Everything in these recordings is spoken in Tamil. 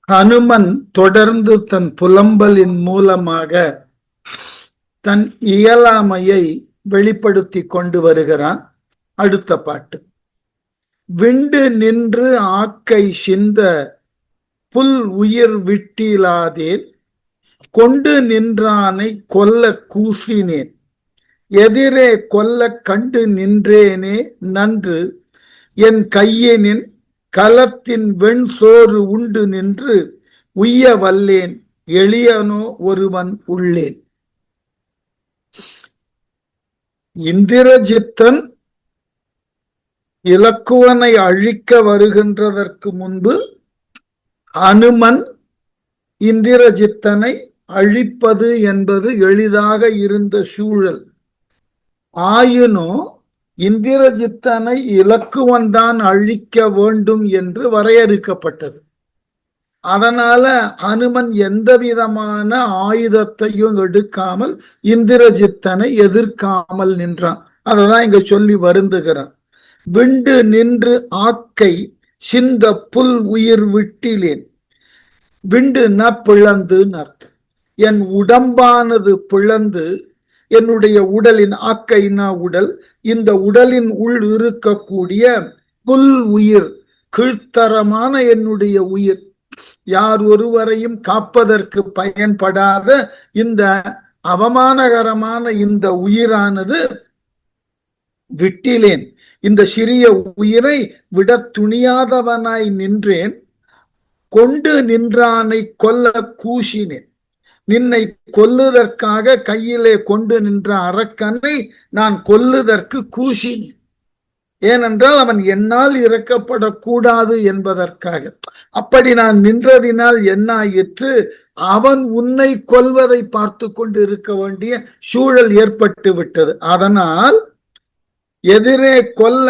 ஹனுமன் தொடர்ந்து தன் புலம்பலின் மூலமாக தன் இயலாமையை வெளிப்படுத்தி கொண்டு வருகிறான். அடுத்த பாட்டு. விண்டு நின்று ஆக்கை சிந்த புல் உயிர் விட்டிலாதேன், கொண்டு நின்றானை கொல்ல கூசினேன், எதிரே கொல்ல கண்டு நின்றேனே நன்று, என் கையினின் கலத்தின் வெண்சோறு உண்டு நின்று உய்ய வல்லேன், எளியனோ ஒருவன் உள்ளேன். இந்திரஜித்தன் இலக்குவனை அழிக்க வருகின்றதற்கு முன்பு அனுமன் இந்திரஜித்தனை அழிப்பது என்பது எளிதாக இருந்த சூழல். ஆயினும் இந்திரஜித்தனை இலக்குவன்தான் அழிக்க வேண்டும் என்று வரையறுக்கப்பட்டது. அதனால அனுமன் எந்த விதமான ஆயுதத்தையும் எடுக்காமல் இந்திரஜித்தனை எதிர்க்காமல் நின்றான். அததான் இங்க சொல்லி வருந்துகிறான். விண்டு நின்று ஆக்கை சிந்த புல் உயிர் விட்டிலேன். விண்டு ந பிளந்து அர்த்தம். என் உடம்பானது பிளந்து, என்னுடைய உடலின் ஆக்கைனா உடல், இந்த உடலின் உள் இருக்கக்கூடிய புல் உயிர், கீழ்த்தரமான என்னுடைய உயிர், யார் ஒருவரையும் காப்பதற்கு பயன்படாத இந்த அவமானகரமான இந்த உயிரானது விட்டிலேன். இந்த சிறிய உயிரை விட துணியாதவனாய் நின்றேன். கொண்டு நின்றானை கொல்ல கூசினேன். நின்னை கொல்லுதற்காக கையிலே கொண்டு நின்ற அரக்கனை நான் கொல்லுதற்கு கூசினேன். ஏனென்றால் அவன் என்னால் இறக்கப்படக்கூடாது என்பதற்காக. அப்படி நான் நின்றதினால் என்ன ஆயிற்று? அவன் உன்னை கொல்வதை பார்த்து கொண்டு இருக்க வேண்டிய சூழல் ஏற்பட்டு விட்டது. அதனால் எதிரே கொல்ல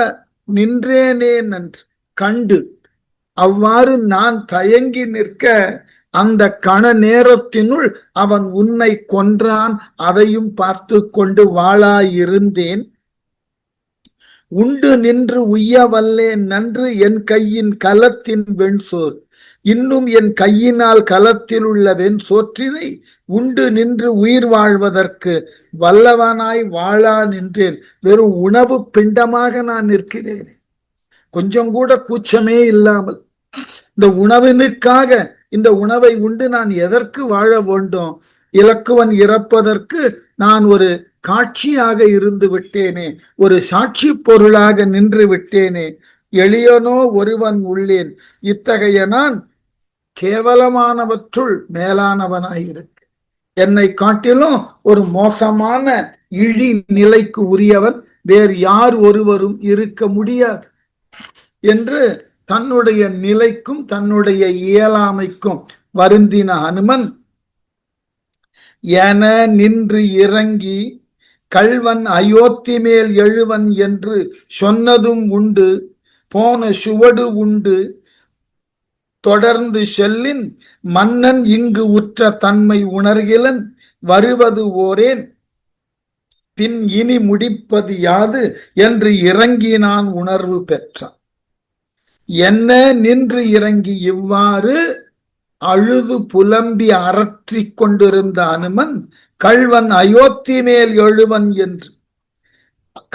நின்றேனே நன்று கண்டு, அவ்வாறு நான் தயங்கி நிற்க அந்த கண நேரத்தினுள் அவன் உன்னை கொன்றான். அதையும் பார்த்து கொண்டு வாளாயிருந்தேன். உண்டு நின்று உய்ய வல்லேன் நன்று, என் கையின் கலத்தின் வெண்சோர், இன்னும் என் கையினால் கலத்தில் உள்ள வெண் சோற்றினை உண்டு நின்று உயிர் வாழ்வதற்கு வல்லவனாய் வாழா நின்றேன். வெறும் உணவு பிண்டமாக நான் நிற்கிறேன், கொஞ்சம் கூட கூச்சமே இல்லாமல். இந்த உணவினுக்காக, இந்த உணவை உண்டு நான் எதற்கு வாழ வேண்டும்? இலக்குவன் இறப்பதற்கு நான் ஒரு காட்சியாக இருந்து விட்டேனே, ஒரு சாட்சி பொருளாக நின்று விட்டேனே. எளியனோ ஒருவன் உள்ளேன். இத்தகைய நான் கேவலமானவற்றுள் மேலானவனாயிருக்கு. என்னை காட்டிலும் ஒரு மோசமான இழி நிலைக்கு உரியவன் வேறு யார் ஒருவரும் இருக்க முடியாது என்று தன்னுடைய நிலைக்கும் தன்னுடைய இயலாமைக்கும் வருந்தின ஹனுமன் என நின்று இறங்கி கள்வன் அயோத்தி மேல் எழுவன் என்று சொன்னதும் உண்டு, போன சுவடு உண்டு, தொடர்ந்து செல்லின் மன்னன் இங்கு உற்ற தன்மை உணர்கிலன், வருவது ஓரேன் பின் இனி முடிப்பது யாது என்று இறங்கி நான் உணர்வு பெற்றான். என்ன நின்று இறங்கி இவ்வாறு அழுது புலம்பி அரற்றி கொண்டிருந்த அனுமன் கள்வன் அயோத்தி மேல் எழுவன் என்று,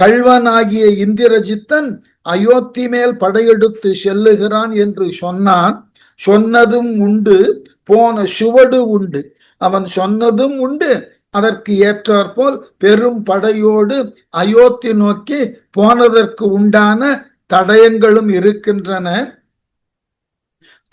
கள்வனாகிய இந்திரஜித்தன் அயோத்தி மேல் படையெடுத்து செல்லுகிறான் என்று சொன்னான். சொன்னதும் உண்டு, போன சுவடு உண்டு. அவன் சொன்னதும் உண்டு, அதற்கு ஏற்றாற்போல் பெரும் படையோடு அயோத்தி நோக்கி போனதற்கு உண்டான தடயங்களும் இருக்கின்றன.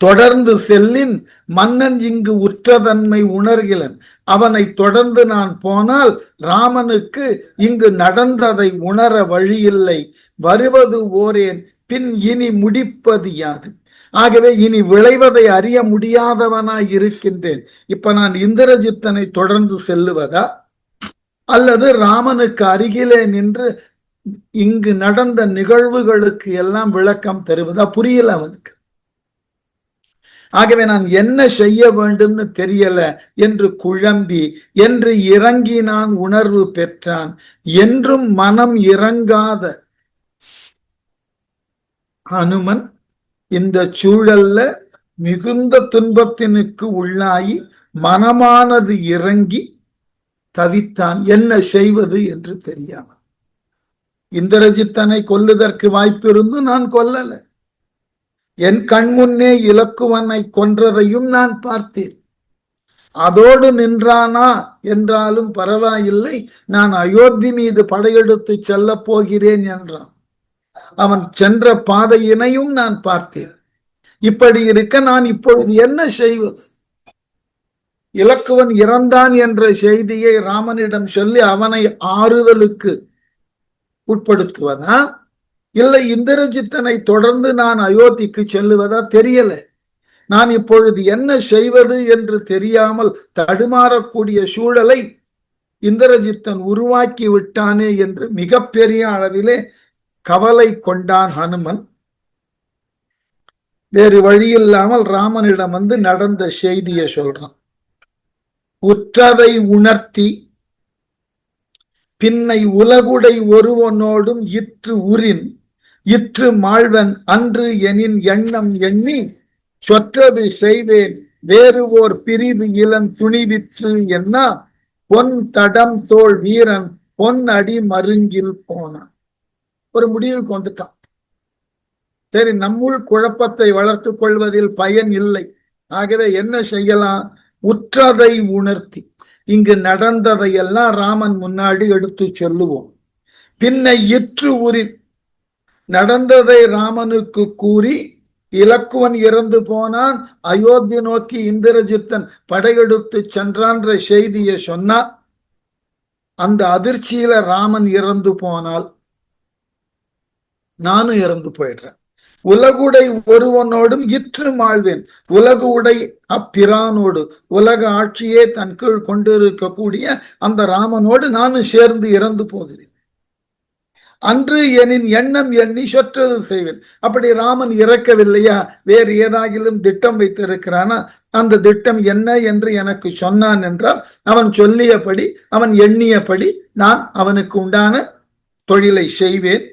தொடர்ந்து செல்லின் மன்னன் இங்கு உற்றதன்மை உணர்கிலன். அவனை தொடர்ந்து நான் போனால் ராமனுக்கு இங்கு நடந்ததை உணர வழியில்லை. வருவது ஓரேன் பின் இனி முடிப்பது யாது. ஆகவே இனி விளைவதை அறிய முடியாதவனாய் இருக்கின்றேன். இப்ப நான் இந்திரஜித்தனை தொடர்ந்து செல்லுவதா, அல்லது ராமனுக்கு அருகிலே நின்று இங்கு நடந்த நிகழ்வுகளுக்கு எல்லாம் விளக்கம் தருவதா? புரியல அவனுக்கு. ஆகவே நான் என்ன செய்ய வேண்டும்னு தெரியல என்று குழம்பி என்று இறங்கி நான் உணர்வு பெற்றான். என்றும் மனம் இறங்காத ஹனுமன் இந்த சூழல்ல மிகுந்த துன்பத்தினுக்கு உள்ளாயி மனமானது இறங்கி தவித்தான், என்ன செய்வது என்று தெரியாமல். இந்திரஜித்தனை கொல்லுதற்கு வாய்ப்பு இருந்து நான் கொல்லல. என் கண்முன்னே இலக்குவனை கொன்றதையும் நான் பார்த்தேன். அதோடு நின்றானா என்றாலும் பரவாயில்லை, நான் அயோத்தி மீது படையெடுத்து செல்ல போகிறேன் என்றான். அவன் சென்ற பாதையினையும் நான் பார்த்தேன். இப்படி இருக்க நான் இப்பொழுது என்ன செய்வது? இலக்குவன் இறந்தான் என்ற செய்தியை ராமனிடம் சொல்லி அவனை ஆறுதலுக்கு உட்படுத்துவதா, இல்லை இந்திரஜித்தனை தொடர்ந்து நான் அயோத்திக்கு செல்லுவதா தெரியல. நான் இப்பொழுது என்ன செய்வது என்று தெரியாமல் தடுமாறக்கூடிய சூழலை இந்திரஜித்தன் உருவாக்கி விட்டானே என்று மிகப்பெரிய அளவிலே கவலை கொண்டான் ஹனுமன். வேறு வழியில்லாமல் ராமனிடம் வந்து நடந்த செய்தியை சொல்றான். உற்றதை உணர்த்தி பின்னை உலகுடை ஒருவனோடும் இற்று உரின் இற்று மாழ்வன் அன்று எனின் எண்ணம் எண்ணி சொற்றது செய்வேன் வேறு ஓர் பிரிவு இளன் துணிவிற்று என்ன பொன் தடம் தோல் வீரன் பொன் அடி மருங்கில் போனான். ஒரு முடிவுக்கு வந்துட்டான். சரி, நம்முள் குழப்பத்தை வளர்த்து கொள்வதில் பயன் இல்லை. ஆகவே என்ன செய்யலாம்? உற்றதை உணர்த்தி இங்கு நடந்ததையெல்லாம் ராமன் முன்னாடி எடுத்து சொல்லுவோம். பின்னை இற்று உரி நடந்ததை ராமனுக்கு கூறி, இலக்குவன் இறந்து போனான், அயோத்தி நோக்கி இந்திரஜித்தன் படையெடுத்து சென்றான்ற செய்தியை சொன்னா, அந்த அதிர்ச்சியில ராமன் இறந்து போனால் நானும் இறந்து போயிடுறேன். உலகுடை ஒருவனோடும் இற்று மாழ்வேன், உலகு உடை அப்பிரானோடு உலக ஆட்சியே தன் கீழ் கொண்டிருக்கக்கூடிய அந்த ராமனோடு நானும் சேர்ந்து இறந்து போகிறேன். அன்று எனின் எண்ணம் எண்ணி சொற்றது செய்வேன். அப்படி ராமன் இறக்கவில்லையா, வேறு ஏதாகிலும் திட்டம் வைத்திருக்கிறானா, அந்த திட்டம் என்ன என்று எனக்கு சொன்னான் என்றால் அவன் சொல்லியபடி அவன் எண்ணியபடி நான் அவனுக்கு உண்டான தொழிலை செய்வேன்.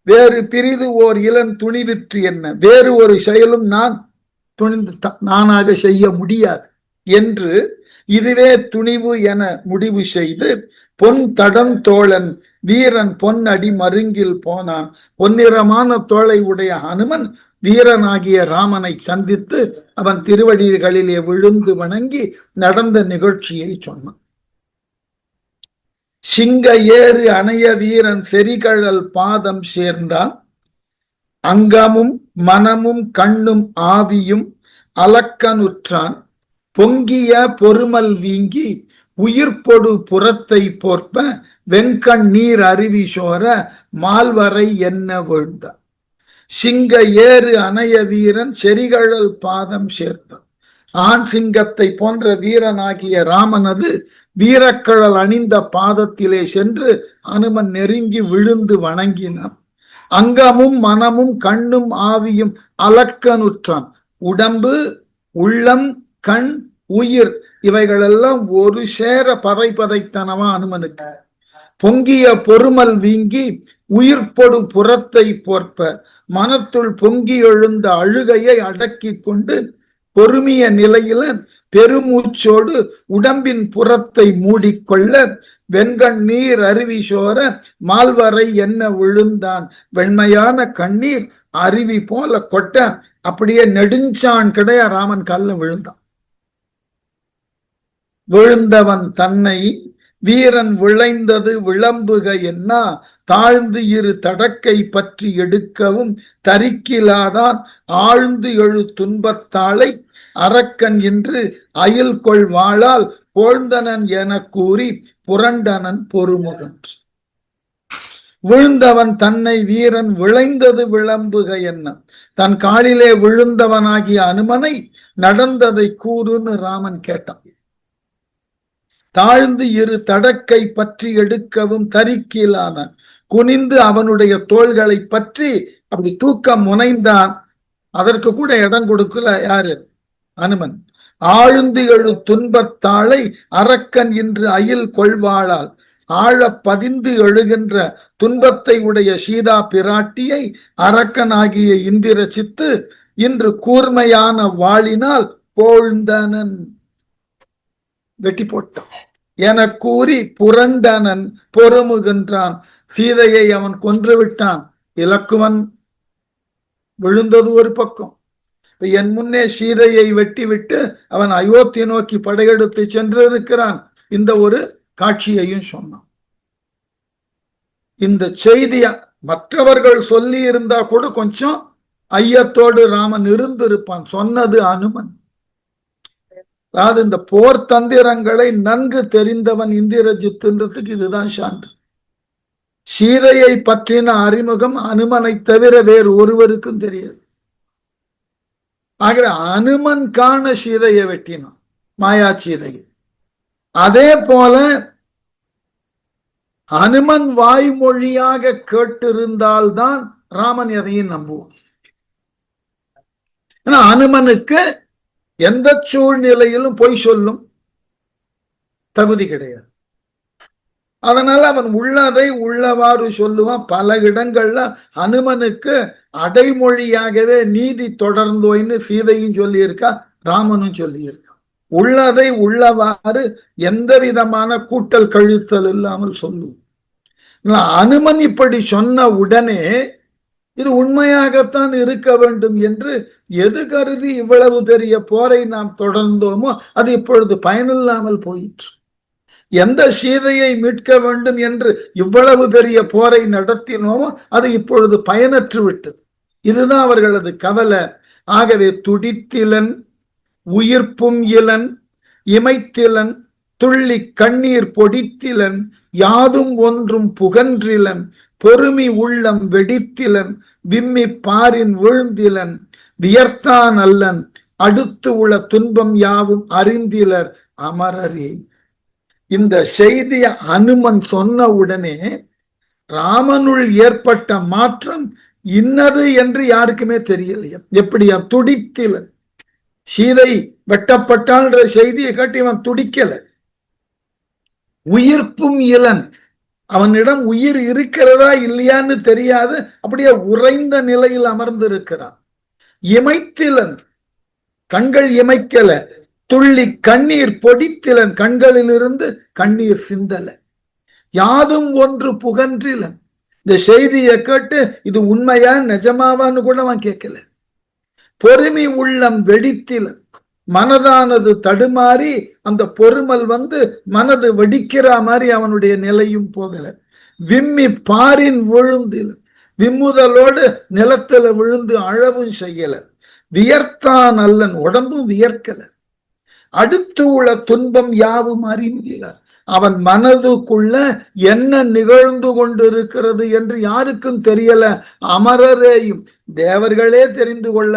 வேறு பிரிது ஓர் இளன் துணிவிற்று என்ன, வேறு ஒரு செயலும் நான் துணிந்து நானாக செய்ய முடியாது என்று இதுவே துணிவு என முடிவு செய்து பொன் தடம் தோழன் வீரன் பொன் அடி மருங்கில் போனான். பொன்னிறமான தோளை உடைய ஹனுமன் வீரனாகிய ராமனை சந்தித்து அவன் திருவடிகளிலே விழுந்து வணங்கி நடந்த நிகழ்ச்சியை சொன்னான். சிங்க ஏறு அணைய வீரன் செரிகழல் பாதம் சேர்ந்தான், அங்கமும் மனமும் கண்ணும் ஆவியும் அலக்கனுற்றான், பொங்கிய பொறுமல் வீங்கி உயிர்ப்பொடு புறத்தை போர்ப்ப வெங்கண் நீர் அருவி சோர மால்வரை என்ன வீழ்ந்தான். சிங்க ஏறு அணைய வீரன் செரிகழல் பாதம் சேர்ந்தான். ஆண் சிங்கத்தை போன்ற வீரனாகிய ராமனது வீரக்கழல் அணிந்த பாதத்திலே சென்று அனுமன் நெருங்கி விழுந்து வணங்கினான். அங்கமும் மனமும் கண்ணும் ஆவியும் அலக்கனுற்றான். உடம்பு, உள்ளம், கண், உயிர் இவைகளெல்லாம் ஒரு சேர பதை பதைத்தனவா அனுமனுக்கு. பொங்கிய பொறுமல் வீங்கி உயிர்ப்பொடு புறத்தை போர்ப்ப, மனத்துள் பொங்கி எழுந்த அழுகையை அடக்கி கொண்டு பொறுமிய நிலையில பெருமூச்சோடு உடம்பின் புறத்தை மூடிக்கொள்ள வெண்கண் நீர் அருவி சோர மால்வரை என்ன விழுந்தான். வெண்மையான கண்ணீர் அருவி போல கொட்ட அப்படியே நெடுஞ்சான் கிடையா ராமன் கால்ல விழுந்தான். விழுந்தவன் தன்னை வீரன் விளைந்தது விளம்புக என்ன, தாழ்ந்து இரு தடக்கை பற்றி எடுக்கவும் தரிக்கிலாதான் ஆழ்ந்து எழு துன்பத்தாளை அரக்கன் என்று அயில் கொள் வாழால் போழ்ந்தனன் என கூறி புரண்டனன் பொறுமுகன்று. விழுந்தவன் தன்னை வீரன் விளைந்தது விளம்புக என்ன, தன் காலிலே விழுந்தவனாகிய அனுமனை நடந்ததை கூறுன்னு ராமன் கேட்டான். தாழ்ந்து இரு தடக்கை பற்றி எடுக்கவும் தரிக்கிலான, குனிந்து அவனுடைய தோள்களை பற்றி அப்படி தூக்க முனைந்தான். அதற்கு கூட இடம் கொடுக்கல யாரு? அனுமன். ஆழ்ந்து எழு துன்பத்தாளை அரக்கன் என்று அயில் கொள்வாளால், ஆழ பதிந்து எழுகின்ற துன்பத்தை உடைய சீதா பிராட்டியை அரக்கனாகிய இந்திர சித்து இன்று கூர்மையான வாளினால் போழ்ந்தனன், வெட்டி போட்டான் என கூறி புரண்டனன் பொறுமுகின்றான். சீதையை அவன் கொன்று விட்டான். இலக்குவன் விழுந்தது ஒரு பக்கம். என் முன்னே சீதையை வெட்டி விட்டு அவன் அயோத்தி நோக்கி படையெடுத்து சென்று இருக்கிறான். இந்த ஒரு காட்சியையும் சொன்னான். இந்த செய்திய மற்றவர்கள் சொல்லி இருந்தா கூட கொஞ்சம் ஐயத்தோடு ராமன் இருந்திருப்பான். சொன்னது அனுமன். அதாவது இந்த போர் தந்திரங்களை நன்கு தெரிந்தவன் இந்திரஜித்ன்றதுக்கு இதுதான் சான்று. சீதையை பற்றின அறிமுகம் அனுமனை தவிர வேறு ஒருவருக்கும் தெரியாது. ஆகவே அனுமன் காண சீதையை வெட்டினான், மாயா சீதையை. அதே போல அனுமன் வாய்மொழியாக கேட்டிருந்தால்தான் ராமன் எதையும் நம்புவான். ஏன்னா அனுமனுக்கு எந்த சூழ்நிலையிலும் பொய் சொல்லும் தகுதி கிடையாது. அதனால அவன் உள்ளதை உள்ளவாறு சொல்லுவான். பல இடங்கள்ல அனுமனுக்கு அடைமொழியாகவே நீதி தொடர்ந்தோய்னு சீதையும் சொல்லியிருக்கா, ராமனும் சொல்லியிருக்கா. உள்ளதை உள்ளவாறு எந்த விதமான கூட்டல் கழித்தல் இல்லாமல் சொல்லும். அனுமன் இப்படி சொன்ன உடனே இது உண்மையாகத்தான் இருக்க வேண்டும் என்று எது கருதி இவ்வளவு பெரிய போரை நாம் தொடர்ந்தோமோ அது இப்பொழுது பயனில்லாமல் போயிற்று. எந்த சீதையை மீட்க வேண்டும் என்று இவ்வளவு பெரிய போரை நடத்தினோமோ அது இப்பொழுது பயனற்று விட்டது. இதுதான் அவர்களது கவலை. ஆகவே துடித்திலன், உயிர்ப்பும் இலன், இமைத்திலன், துள்ளி கண்ணீர் பொடித்திலன், யாதும் ஒன்றும் புகன்றிலன், பொறுமி உள்ளம் வெடித்திலன், விம்மி பாரின் விழுந்திலன், வியர்த்தான் அல்லன், அடுத்து உள்ள துன்பம் யாவும் அறிந்திலர் அமரரே. இந்த செய்திய அனுமன் சொன்ன உடனே ராமனுள் ஏற்பட்ட மாற்றம் இன்னது என்று யாருக்குமே தெரியலையா. எப்படியா? துடித்திலன். சீதை வெட்டப்பட்டால் செய்தியை காட்டி அவன் துடிக்கல. உயிர்ப்பும் இலன், அவனிடம் உயிர் இருக்கிறதா இல்லையான்னு தெரியாது, அப்படியே உறைந்த நிலையில் அமர்ந்து இருக்கிறான். இமைத்திலன், கண்கள் இமைக்கல. துள்ளி கண்ணீர் பொடித்திலன், கண்களிலிருந்து கண்ணீர் சிந்தல. யாதும் ஒன்று புகன்றிலன், இந்த செய்தியை கேட்டு இது உண்மையா நிஜமாவான்னு கூட அவன் கேட்கல. பொறுமி உள்ளம் வெடித்திலன், மனதானது தடுமாறி அந்த பொறுமல் மனது வெடிக்கிற மாதிரி அவனுடைய நிலையும் போகல. விம்மி பாரின் விழுந்தில், விம்முதலோடு நிலத்துல விழுந்து அழவும் செய்யல. வியர்த்தான் அல்லன், உடம்பும் வியர்க்கல. அடுத்து உள்ள துன்பம் யாவும் அறிந்தில, அவன் மனதுக்குள்ள என்ன நிகழ்ந்து கொண்டிருக்கிறது என்று யாருக்கும் தெரியல. அமரரேயும், தேவர்களே தெரிந்து கொள்ள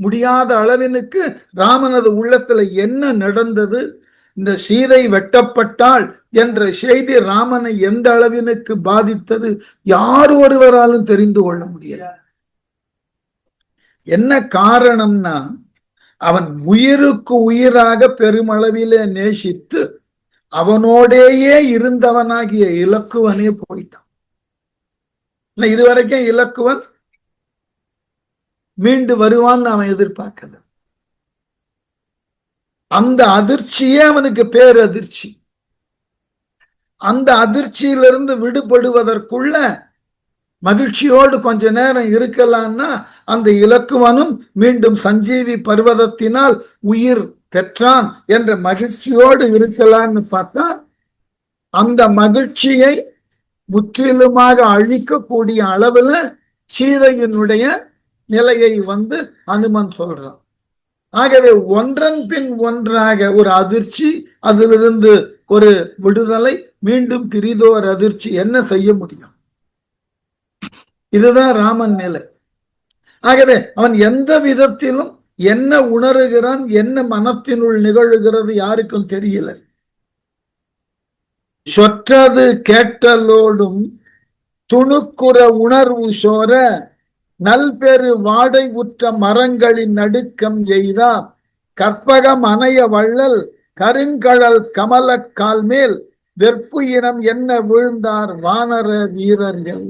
முடியாத அளவினுக்கு ராமனது உள்ளத்துல என்ன நடந்தது, இந்த சீதை வெட்டப்பட்டாள் என்ற செய்தி ராமனை எந்த அளவினுக்கு பாதித்தது யார் ஒருவராலும் தெரிந்து கொள்ள முடியாது. என்ன காரணம்னா, அவன் உயிருக்கு உயிராக பெருமளவிலே நேசித்து அவனோடேயே இருந்தவனாகிய இலக்குவனே போயிட்டான். இதுவரைக்கும் இலக்குவன் மீண்டு வருவான்னு அவன் எதிர்பார்க்கல. அந்த அதிர்ச்சியே அவனுக்கு பேரதிர்ச்சி. அந்த அதிர்ச்சியிலிருந்து விடுபடுவதற்குள்ள மகிழ்ச்சியோடு கொஞ்ச நேரம் இருக்கலாம்னா அந்த இலக்குவனும் மீண்டும் சஞ்சீவி பர்வதத்தினால் உயிர் பெற்றான் என்ற மகிழ்ச்சியோடு இருக்கலாம்னு பார்த்தா அந்த மகிழ்ச்சியை முற்றிலுமாக அழிக்கக்கூடிய அளவுல சீதையினுடைய நிலையை அனுமன் சொல்றான். ஆகவே ஒன்றன் பின் ஒன்றாக ஒரு அதிர்ச்சி, அதிலிருந்து ஒரு விடுதலை, மீண்டும் பிரிதோர் அதிர்ச்சி. என்ன செய்ய முடியும்? இதுதான் ராமன் நிலை. ஆகவே அவன் எந்த விதத்திலும் என்ன உணர்கிறான், என்ன மனத்தினுள் நிகழ்கிறது யாருக்கும் தெரியல. சொற்றது கேட்டலோடும் துணுக்குற உணர்வு சோர நல்பெரு வாடை உற்ற மரங்களின் நடுக்கம் எய்தா கற்பகம் அணைய வள்ளல் கருங்கழல் கமல கால் மேல் வெற்பு இனம் என்ன விழுந்தார் வானர வீரர்கள்.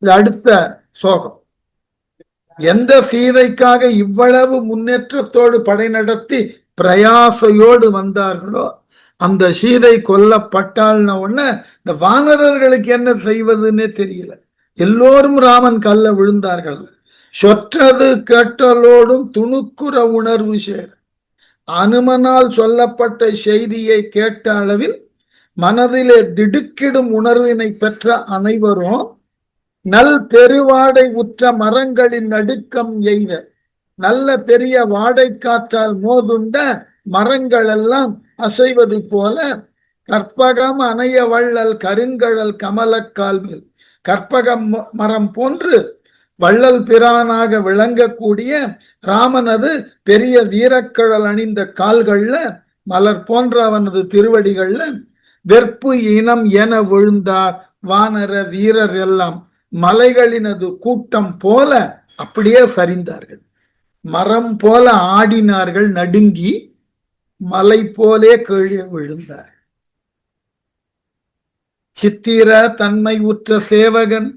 அடுத்த சோகம். எந்த சீதைக்காக இவ்வளவு முன்னேற்றத்தோடு படை நடத்தி பிரயாசையோடு வந்தார்களோ அந்த சீதை கொல்லப்பட்டாள்ன உடனே இந்த வானரர்களுக்கு என்ன செய்வதுன்னே தெரியல. எல்லோரும் ராமன் கல்ல விழுந்தார்கள். சொற்றது கேட்டலோடும் துணுக்குற உணர்வு சேர. அனுமனால் சொல்லப்பட்ட செய்தியை கேட்ட அளவில் மனதிலே திடுக்கிடும் உணர்வினை பெற்ற அனைவரும் நல் பெருவாடை உற்ற மரங்களின் நடுக்கம் எய்த. நல்ல பெரிய வாடை காற்றால் மோதுண்ட மரங்கள் எல்லாம் அசைவது போல கற்பகம் அணைய வள்ளல் கருங்கழல் கமலக்கால் மேல். கற்பகம் மரம் போன்று வள்ளல் பிரானாக விளங்கக்கூடிய ராமனது பெரிய வீரக்கழல் அணிந்த கால்கள்ல, மலர் போன்ற அவனது திருவடிகள்ல வெற்பு இனம் என விழுந்தார் வானர வீரர் எல்லாம். மலைகளினது கூட்டம் போல அப்படியே சரிந்தார்கள். மரம் போல ஆடினார்கள், நடுங்கி மலை போலே கீழே விழுந்தார். சித்திர தன்மை உற்ற சேவகன்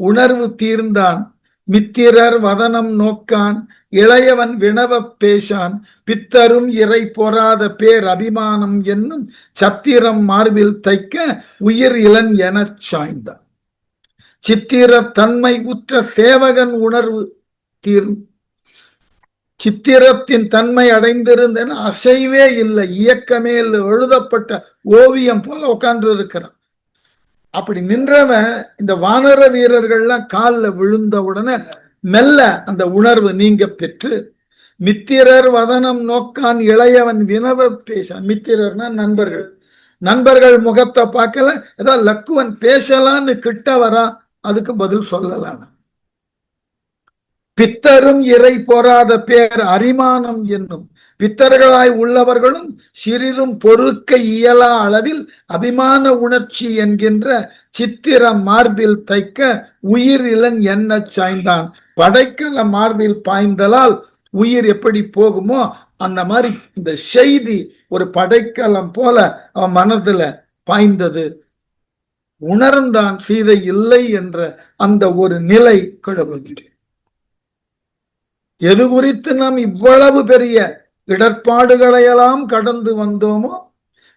உணர்வு தீர்ந்தான். மித்திரர் வதனம் நோக்கான், இளையவன் வினவப் பேசான். பித்தரும் இறை பொறாத பேர் அபிமானம் என்னும் சத்திரம் மார்பில் தைக்க உயிர் இளன் எனச் சாய்ந்தான். சித்திர தன்மை உற்ற சேவகன் உணர்வு சித்திரத்தின் தன்மை அடைந்திருந்தேன். அசைவே இல்லை, இயக்கமே இல்லை, எழுதப்பட்ட ஓவியம் போல உட்கார்ந்து இருக்கிறான். அப்படி நின்றவன் இந்த வானர வீரர்கள்லாம் காலில் விழுந்த உடனே மெல்ல அந்த உணர்வு நீங்க பெற்று மித்திரர் வதனம் நோக்கான், இளையவன் வினவ பேசான். மித்திரர்னா நண்பர்கள். நண்பர்கள் முகத்தை பார்க்கல, ஏதோ லக்குவன் பேசலான்னு கிட்ட வரா, அதுக்கு பதில் சொல்லலாம். பித்தரும் இறை பொறாத பேர் அரிமானம் என்னும் பித்தர்களாய் உள்ளவர்களும் சிறிதும் பொறுக்க இயலா அளவில் அபிமான உணர்ச்சி என்கின்ற சித்திர மார்பில் தைக்க உயிர் இளன் என்ன சாய்ந்தான். படைக்கல மார்பில் பாய்ந்தலால் உயிர் எப்படி போகுமோ அந்த மாதிரி இந்த செய்தி ஒரு படைக்கலம் போல அவன் மனதுல பாய்ந்தது. உணர்ந்தான் சீதை இல்லை என்ற அந்த ஒரு நிலை கிழவுகிறது. எது குறித்து நாம் இவ்வளவு பெரிய இடர்பாடுகளையெல்லாம் கடந்து வந்தோமோ,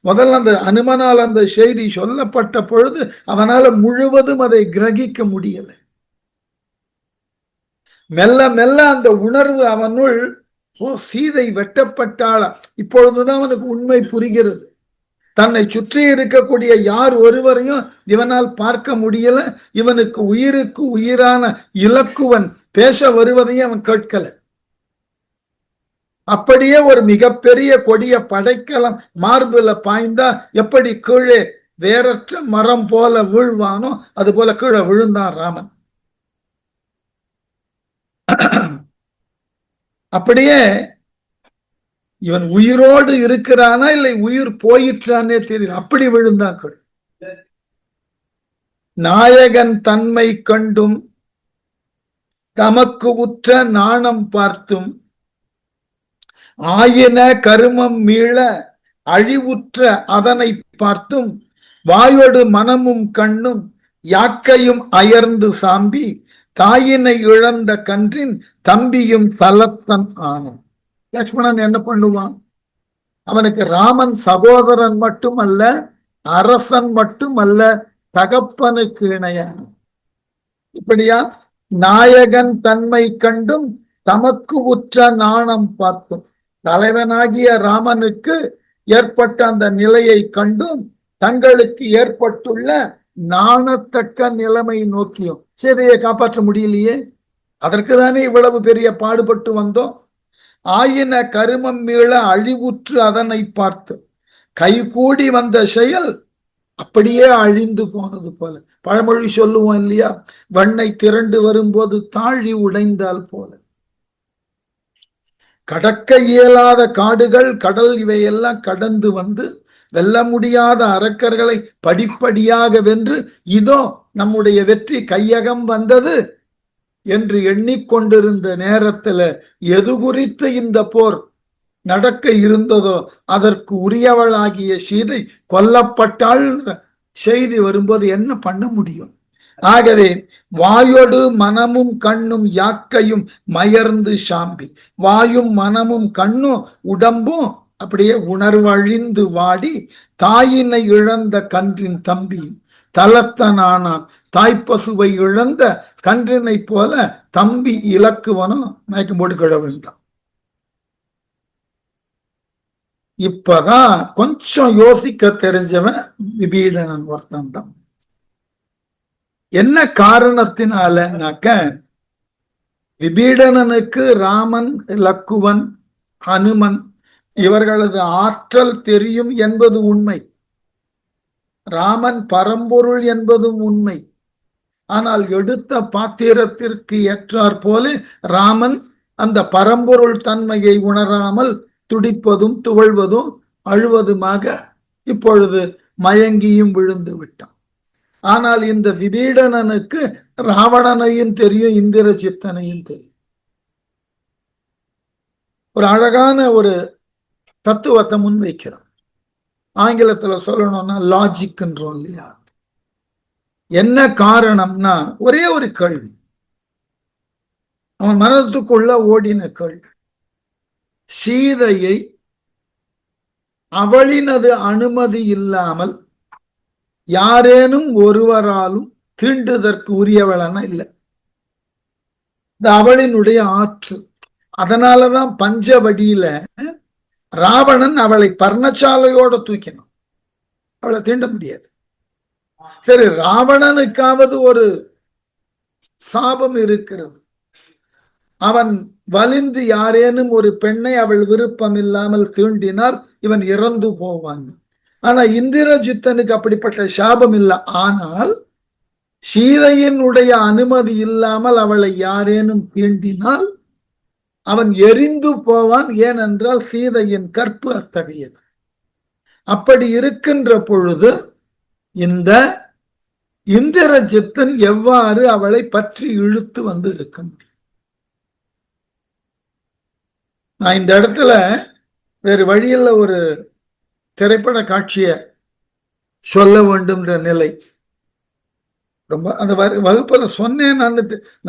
முதல்ல அந்த அனுமனால் அந்த செய்தி சொல்லப்பட்ட பொழுது அவனால முழுவதும் அதை கிரகிக்க முடியல. மெல்ல மெல்ல அந்த உணர்வு அவனுள், ஓ சீதை வெட்டப்பட்டாளா, இப்பொழுதுதான் அவனுக்கு உண்மை புரிகிறது. தன்னை சுற்றி இருக்கக்கூடிய யார் ஒருவரையும் இவனால் பார்க்க முடியல. இவனுக்கு உயிருக்கு உயிரான இலக்குவன் பேச வருவதையும் அவன் கேட்கல. அப்படியே ஒரு மிகப்பெரிய கொடிய படைக்கலம் மார்புல பாய்ந்தா எப்படி கீழே வேறற்ற மரம் போல வீழ்வானோ அது போல கீழே விழுந்தான் ராமன். அப்படியே இவன் உயிரோடு இருக்கிறானா இல்லை உயிர் போயிற்றானே தெரியல, அப்படி விழுந்தாக்கள். நாயகன் தன்மை கண்டும் தமக்கு உற்ற நாணம் பார்த்தும் ஆயின கருமம் மீள அழிவுற்ற அதனை பார்த்தும் வாயோடு மனமும் கண்ணும் யாக்கையும் அயர்ந்து சாம்பி தாயினை இழந்த கன்றின் தம்பியும் தலத்தன் ஆனும். லட்சுமணன் என்ன பண்ணுவான்? அவனுக்கு ராமன் சகோதரன் மட்டுமல்ல, அரசன் மட்டுமல்ல, தகப்பனுக்கு இணையான. இப்படியா நாயகன் தன்மை கண்டும் தமக்கு உற்ற நாணம் பார்த்தும், தலைவனாகிய ராமனுக்கு ஏற்பட்ட அந்த நிலையை கண்டும் தங்களுக்கு ஏற்பட்டுள்ள நாணத்தக்க நிலைமை நோக்கியும் சீதையை காப்பாற்ற முடியலையே, அதற்கு தானே இவ்வளவு பெரிய பாடுபட்டு வந்தோம். ஆயின கருமம் மீள அழிவுற்று அதனை பார்த்து கைகூடி வந்த செயல் அப்படியே அழிந்து போனது போல. பழமொழி சொல்லுவோம் இல்லையா, வெண்ணை திரண்டு வரும்போது தாழி உடைந்தால் போல. கடக்க இயலாத காடுகள், கடல், இவையெல்லாம் கடந்து வந்து வெல்ல முடியாத அரக்கர்களை படிப்படியாக வென்று இதோ நம்முடைய வெற்றி கையகம் வந்தது என்று எண்ணிக்கொண்டிருந்த நேரத்துல எது குறித்து இந்த போர் நடக்க இருந்ததோ அதற்கு உரியவளாகிய சீதை கொல்லப்பட்டாள் செய்தி வரும்போது என்ன பண்ண முடியும்? ஆகவே வாயோடு மனமும் கண்ணும் யாக்கையும் மயர்ந்து சாம்பி, வாயும் மனமும் கண்ணும் உடம்பும் அப்படியே உணர்வழிந்து வாடி, தாயினை இழந்த கன்றின் தம்பி தலத்தனானான், தாய்ப்பசுவை இழந்த கன்றினை போல தம்பி இலக்குவனும் மயக்கம் போட்டு கிழவிழ்ந்தான். இப்பதான் கொஞ்சம் யோசிக்க தெரிஞ்சவன் விபீடனன் ஒருத்தன் தான். என்ன காரணத்தினாலனாக்க, விபீடனனுக்கு ராமன், லக்குவன், ஹனுமன் இவர்களது ஆற்றல் தெரியும் என்பது உண்மை. ராமன் பரம்பொருள் என்பதும் உண்மை. ஆனால் எடுத்த பாத்திரத்திற்கு ஏற்றாற் போல ராமன் அந்த பரம்பொருள் தன்மையை உணராமல் துடிப்பதும் துவழ்வதும் அழுவதுமாக இப்பொழுது மயங்கியும் விழுந்து விட்டான். ஆனால் இந்த விபீடனனுக்கு ராவணனையும் தெரியும், இந்திரஜித்தனையும் தெரியும். ஒரு அழகான ஒரு தத்துவத்தை முன்வைக்கிறான். ஆங்கிலத்துல சொல்லணும்னா லாஜிக்ன்றோம் இல்லையா? என்ன காரணம்னா ஒரே ஒரு கேள்வி, அவன் மனதுக்குள்ள ஓடின கேள்வி. சீதையை அவளினது அனுமதி இல்லாமல் யாரேனும் ஒருவராலும் தீண்டுதற்கு உரியவளன இல்லை. இந்த அவளினுடைய ஆற்று. அதனாலதான் பஞ்சவடியில ராவணன் அவளை பர்ணசாலையோட தூக்கினான். அவளை தீண்ட முடியாது. சரி, ராவணனுக்காவது ஒரு சாபம் இருக்கிறது. அவன் வலிந்து யாரேனும் ஒரு பெண்ணை அவள் விருப்பம் இல்லாமல் தீண்டினால் இவன் இறந்து போவான். ஆனா இந்திரஜித்தனுக்கு அப்படிப்பட்ட சாபம் இல்லை. ஆனால் சீதையினுடைய அனுமதி இல்லாமல் அவளை யாரேனும் தீண்டினால் அவன் எரிந்து போவான். ஏனென்றால் சீதையின் கற்பு அத்தகையது. அப்படி இருக்கின்ற பொழுது இந்த இந்திரஜித்தன் எவ்வாறு அவளை பற்றி இழுத்து வந்து இருக்க முடியும்? நான் இந்த இடத்துல வேறு வழியில் ஒரு திரைப்பட காட்சியை சொல்ல வேண்டும்ன்ற நிலை. ரொம்ப அந்த வகுப்புல சொன்னேன். நான்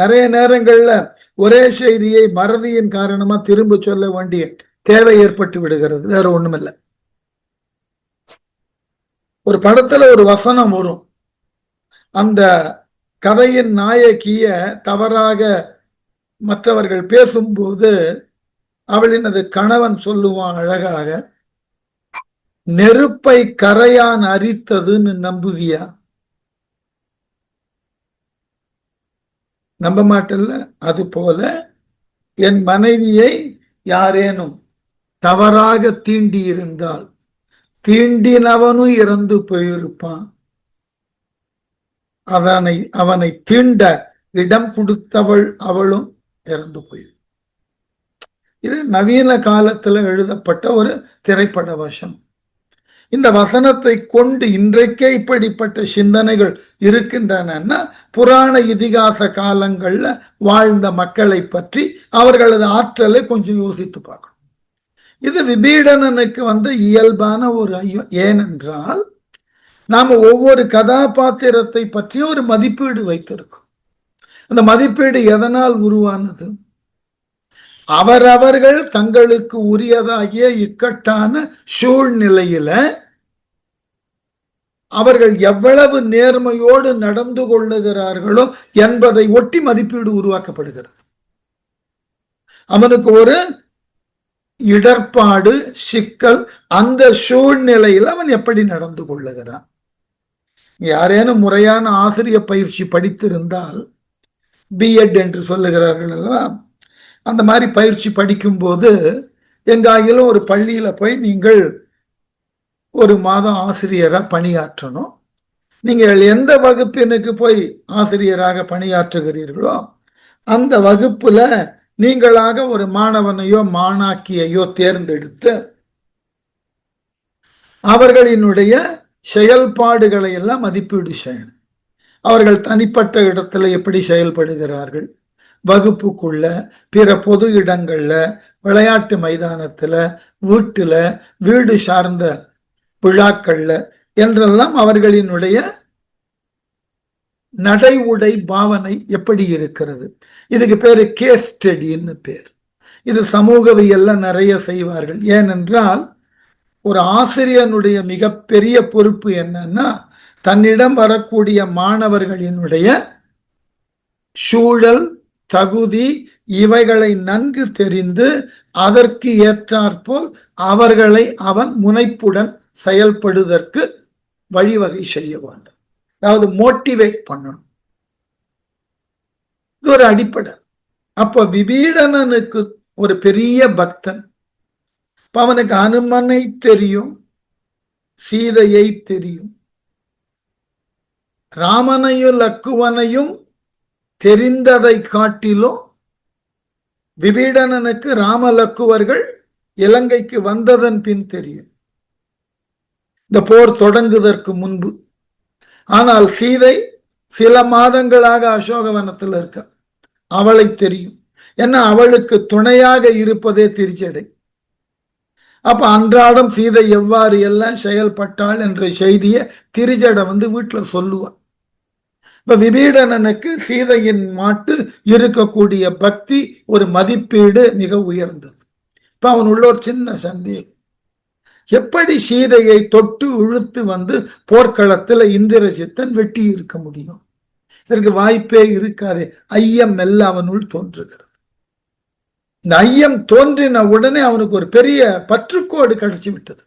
நிறைய நேரங்கள்ல ஒரே செய்தியை மறதியின் காரணமா திரும்ப சொல்ல வேண்டிய தேவை ஏற்பட்டு விடுகிறது. வேற ஒண்ணுமில்லை. ஒரு படத்துல ஒரு வசனம் வரும். அந்த கதையின் நாயகிய தவறாக மற்றவர்கள் பேசும்போது அவளினது கணவன் சொல்லுவான் அழகாக, நெருப்பை கரையான் அரித்ததுன்னு நம்புவியா? நம்ப மாட்டல்ல. அது போல என் மனைவியை யாரேனும் தவறாக தீண்டி இருந்தால் தீண்டினவனும் இறந்து போயிருப்பான். அவனை தீண்ட இடம் கொடுத்தவள் அவளும் இறந்து போயிரு. இது நவீன காலத்துல எழுதப்பட்ட ஒரு திரைப்பட வசனம். இந்த வசனத்தை கொண்டு இன்றைக்கே இப்படிப்பட்ட சிந்தனைகள் இருக்கின்றன. புராண இதிகாச காலங்கள்ல வாழ்ந்த மக்களை பற்றி அவர்களது ஆற்றலை கொஞ்சம் யோசித்து பார்க்கணும். இது விபீடனனுக்கு வந்த இயல்பான ஒரு ஐயம். ஏனென்றால் நாம ஒவ்வொரு கதாபாத்திரத்தை பற்றி ஒரு மதிப்பீடு வைத்திருக்கோம். அந்த மதிப்பீடு எதனால் உருவானது? அவரவர்கள் தங்களுக்கு உரியதாகிய இக்கட்டான சூழ்நிலையில அவர்கள் எவ்வளவு நேர்மையோடு நடந்து கொள்ளுகிறார்களோ என்பதை ஒட்டி மதிப்பீடு உருவாக்கப்படுகிறது. அவனுக்கு ஒரு இடர்பாடு, சிக்கல், அந்த சூழ்நிலையில் அவன் எப்படி நடந்து கொள்ளுகிறான். யாரேனும் முறையான ஆசிரிய பயிற்சி படித்திருந்தால், பிஎட் என்று சொல்லுகிறார்கள் அல்லவா, அந்த மாதிரி பயிற்சி படிக்கும் போது எங்காயிலும் ஒரு பள்ளியில போய் நீங்கள் ஒரு மாதம் ஆசிரியராக பணியாற்றணும். நீங்கள் எந்த வகுப்பினுக்கு போய் ஆசிரியராக பணியாற்றுகிறீர்களோ அந்த வகுப்புல நீங்களாக ஒரு மாணவனையோ மாணாக்கியையோ தேர்ந்தெடுத்து அவர்களினுடைய செயல்பாடுகளை எல்லாம் மதிப்பீடு செய்யணும். அவர்கள் தனிப்பட்ட இடத்துல எப்படி செயல்படுகிறார்கள், வகுப்புக்குள்ள, பிற பொது இடங்கள்ல, விளையாட்டு மைதானத்துல, வீட்டுல, வீடு சார்ந்த விழாக்கள்ல என்றெல்லாம் அவர்களினுடைய நடை உடை பாவனை எப்படி இருக்கிறது. இதுக்கு பேரு கேஸ் ஸ்டடின்னு பேர். இது சமூகவியல்ல நிறைய செய்வார்கள். ஏனென்றால் ஒரு ஆசிரியனுடைய மிகப்பெரிய பொறுப்பு என்னன்னா, தன்னிடம் வரக்கூடிய மாணவர்களினுடைய சூழல், தகுதி இவைகளை நன்கு தெரிந்து அதற்கு ஏற்றாற்போல் அவர்களை அவன் முனைப்புடன் செயல்படுவதற்கு வழிவகை செய்ய வேண்டும். அதாவது மோட்டிவேட் பண்ணணும். இது ஒரு அடிப்படை. அப்ப விபீடனனுக்கு ஒரு பெரிய பக்தன். அவனுக்கு அனுமனை தெரியும், சீதையை தெரியும், ராமனையும் லக்குவனையும் தெரிந்ததை காட்டிலும் விபீடனனுக்கு ராமலக்குவர்கள் இலங்கைக்கு வந்ததன் பின் தெரியும், இந்த போர் தொடங்குவதற்கு முன்பு. ஆனால் சீதை சில மாதங்களாக அசோகவனத்தில் இருக்க, அவளை தெரியும். ஏன்னா அவளுக்கு துணையாக இருப்பதே திருச்சடை. அப்ப அன்றாடம் சீதை எவ்வாறு எல்லாம் செயல்பட்டாள் என்ற செய்தியை திருச்சடை வீட்டுல சொல்லுவான். இப்ப விபீடனனுக்கு சீதையின் மாட்டு இருக்கக்கூடிய பக்தி ஒரு மதிப்பீடு மிக உயர்ந்தது. இப்ப அவன் உள்ள ஒரு சின்ன சந்தேகம், எப்படி சீதையை தொட்டு இழுத்து போர்க்களத்துல இந்திரஜித்தன் வெட்டி இருக்க முடியும்? இதற்கு வாய்ப்பே இருக்காது. ஐயம் மெல்ல அவனுள் தோன்றுகிறது. இந்த ஐயம் தோன்றின உடனே அவனுக்கு ஒரு பெரிய பற்றுக்கோடு கிடைச்சி விட்டது.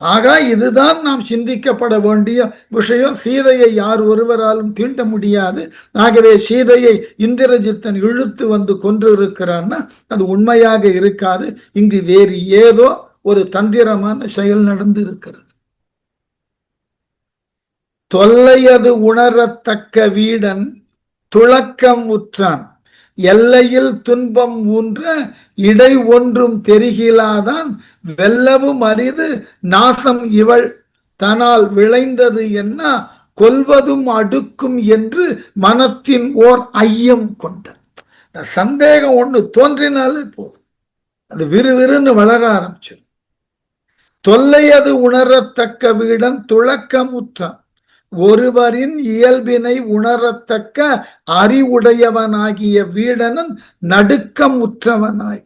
ஆக இதுதான் நாம் சிந்திக்கப்பட வேண்டிய விஷயம். சீதையை யார் ஒருவராலும் தீண்ட முடியாது. ஆகவே சீதையை இந்திரஜித்தன் இழுத்து கொன்று இருக்கிறான்னா அது உண்மையாக இருக்காது. இங்கு வேறு ஏதோ ஒரு தந்திரமான செயல் நடந்து இருக்கிறது. தொல்லையது உணரத்தக்க வீடன் துளக்கம் உற்றான், எல்லையில் துன்பம் ஊன்ற இடை ஒன்றும் தெரிகிலாதான், வெல்லவும் அரிது நாசம் இவள் தனால் விளைந்தது என்ன, கொல்வதும் அடுக்கும் என்று மனத்தின் ஓர் ஐயம் கொண்ட. சந்தேகம் ஒண்ணு தோன்றினாலே போதும், அது விறுவிறுன்னு வளர ஆரம்பிச்சிடும். தொல்லையது உணரத்தக்க வீடன் துளக்கம் உற்றான், ஒருவரின் இயல்பினை உணரத்தக்க அறிவுடையவனாகிய வீடனன் நடுக்கம் உற்றவனாய்.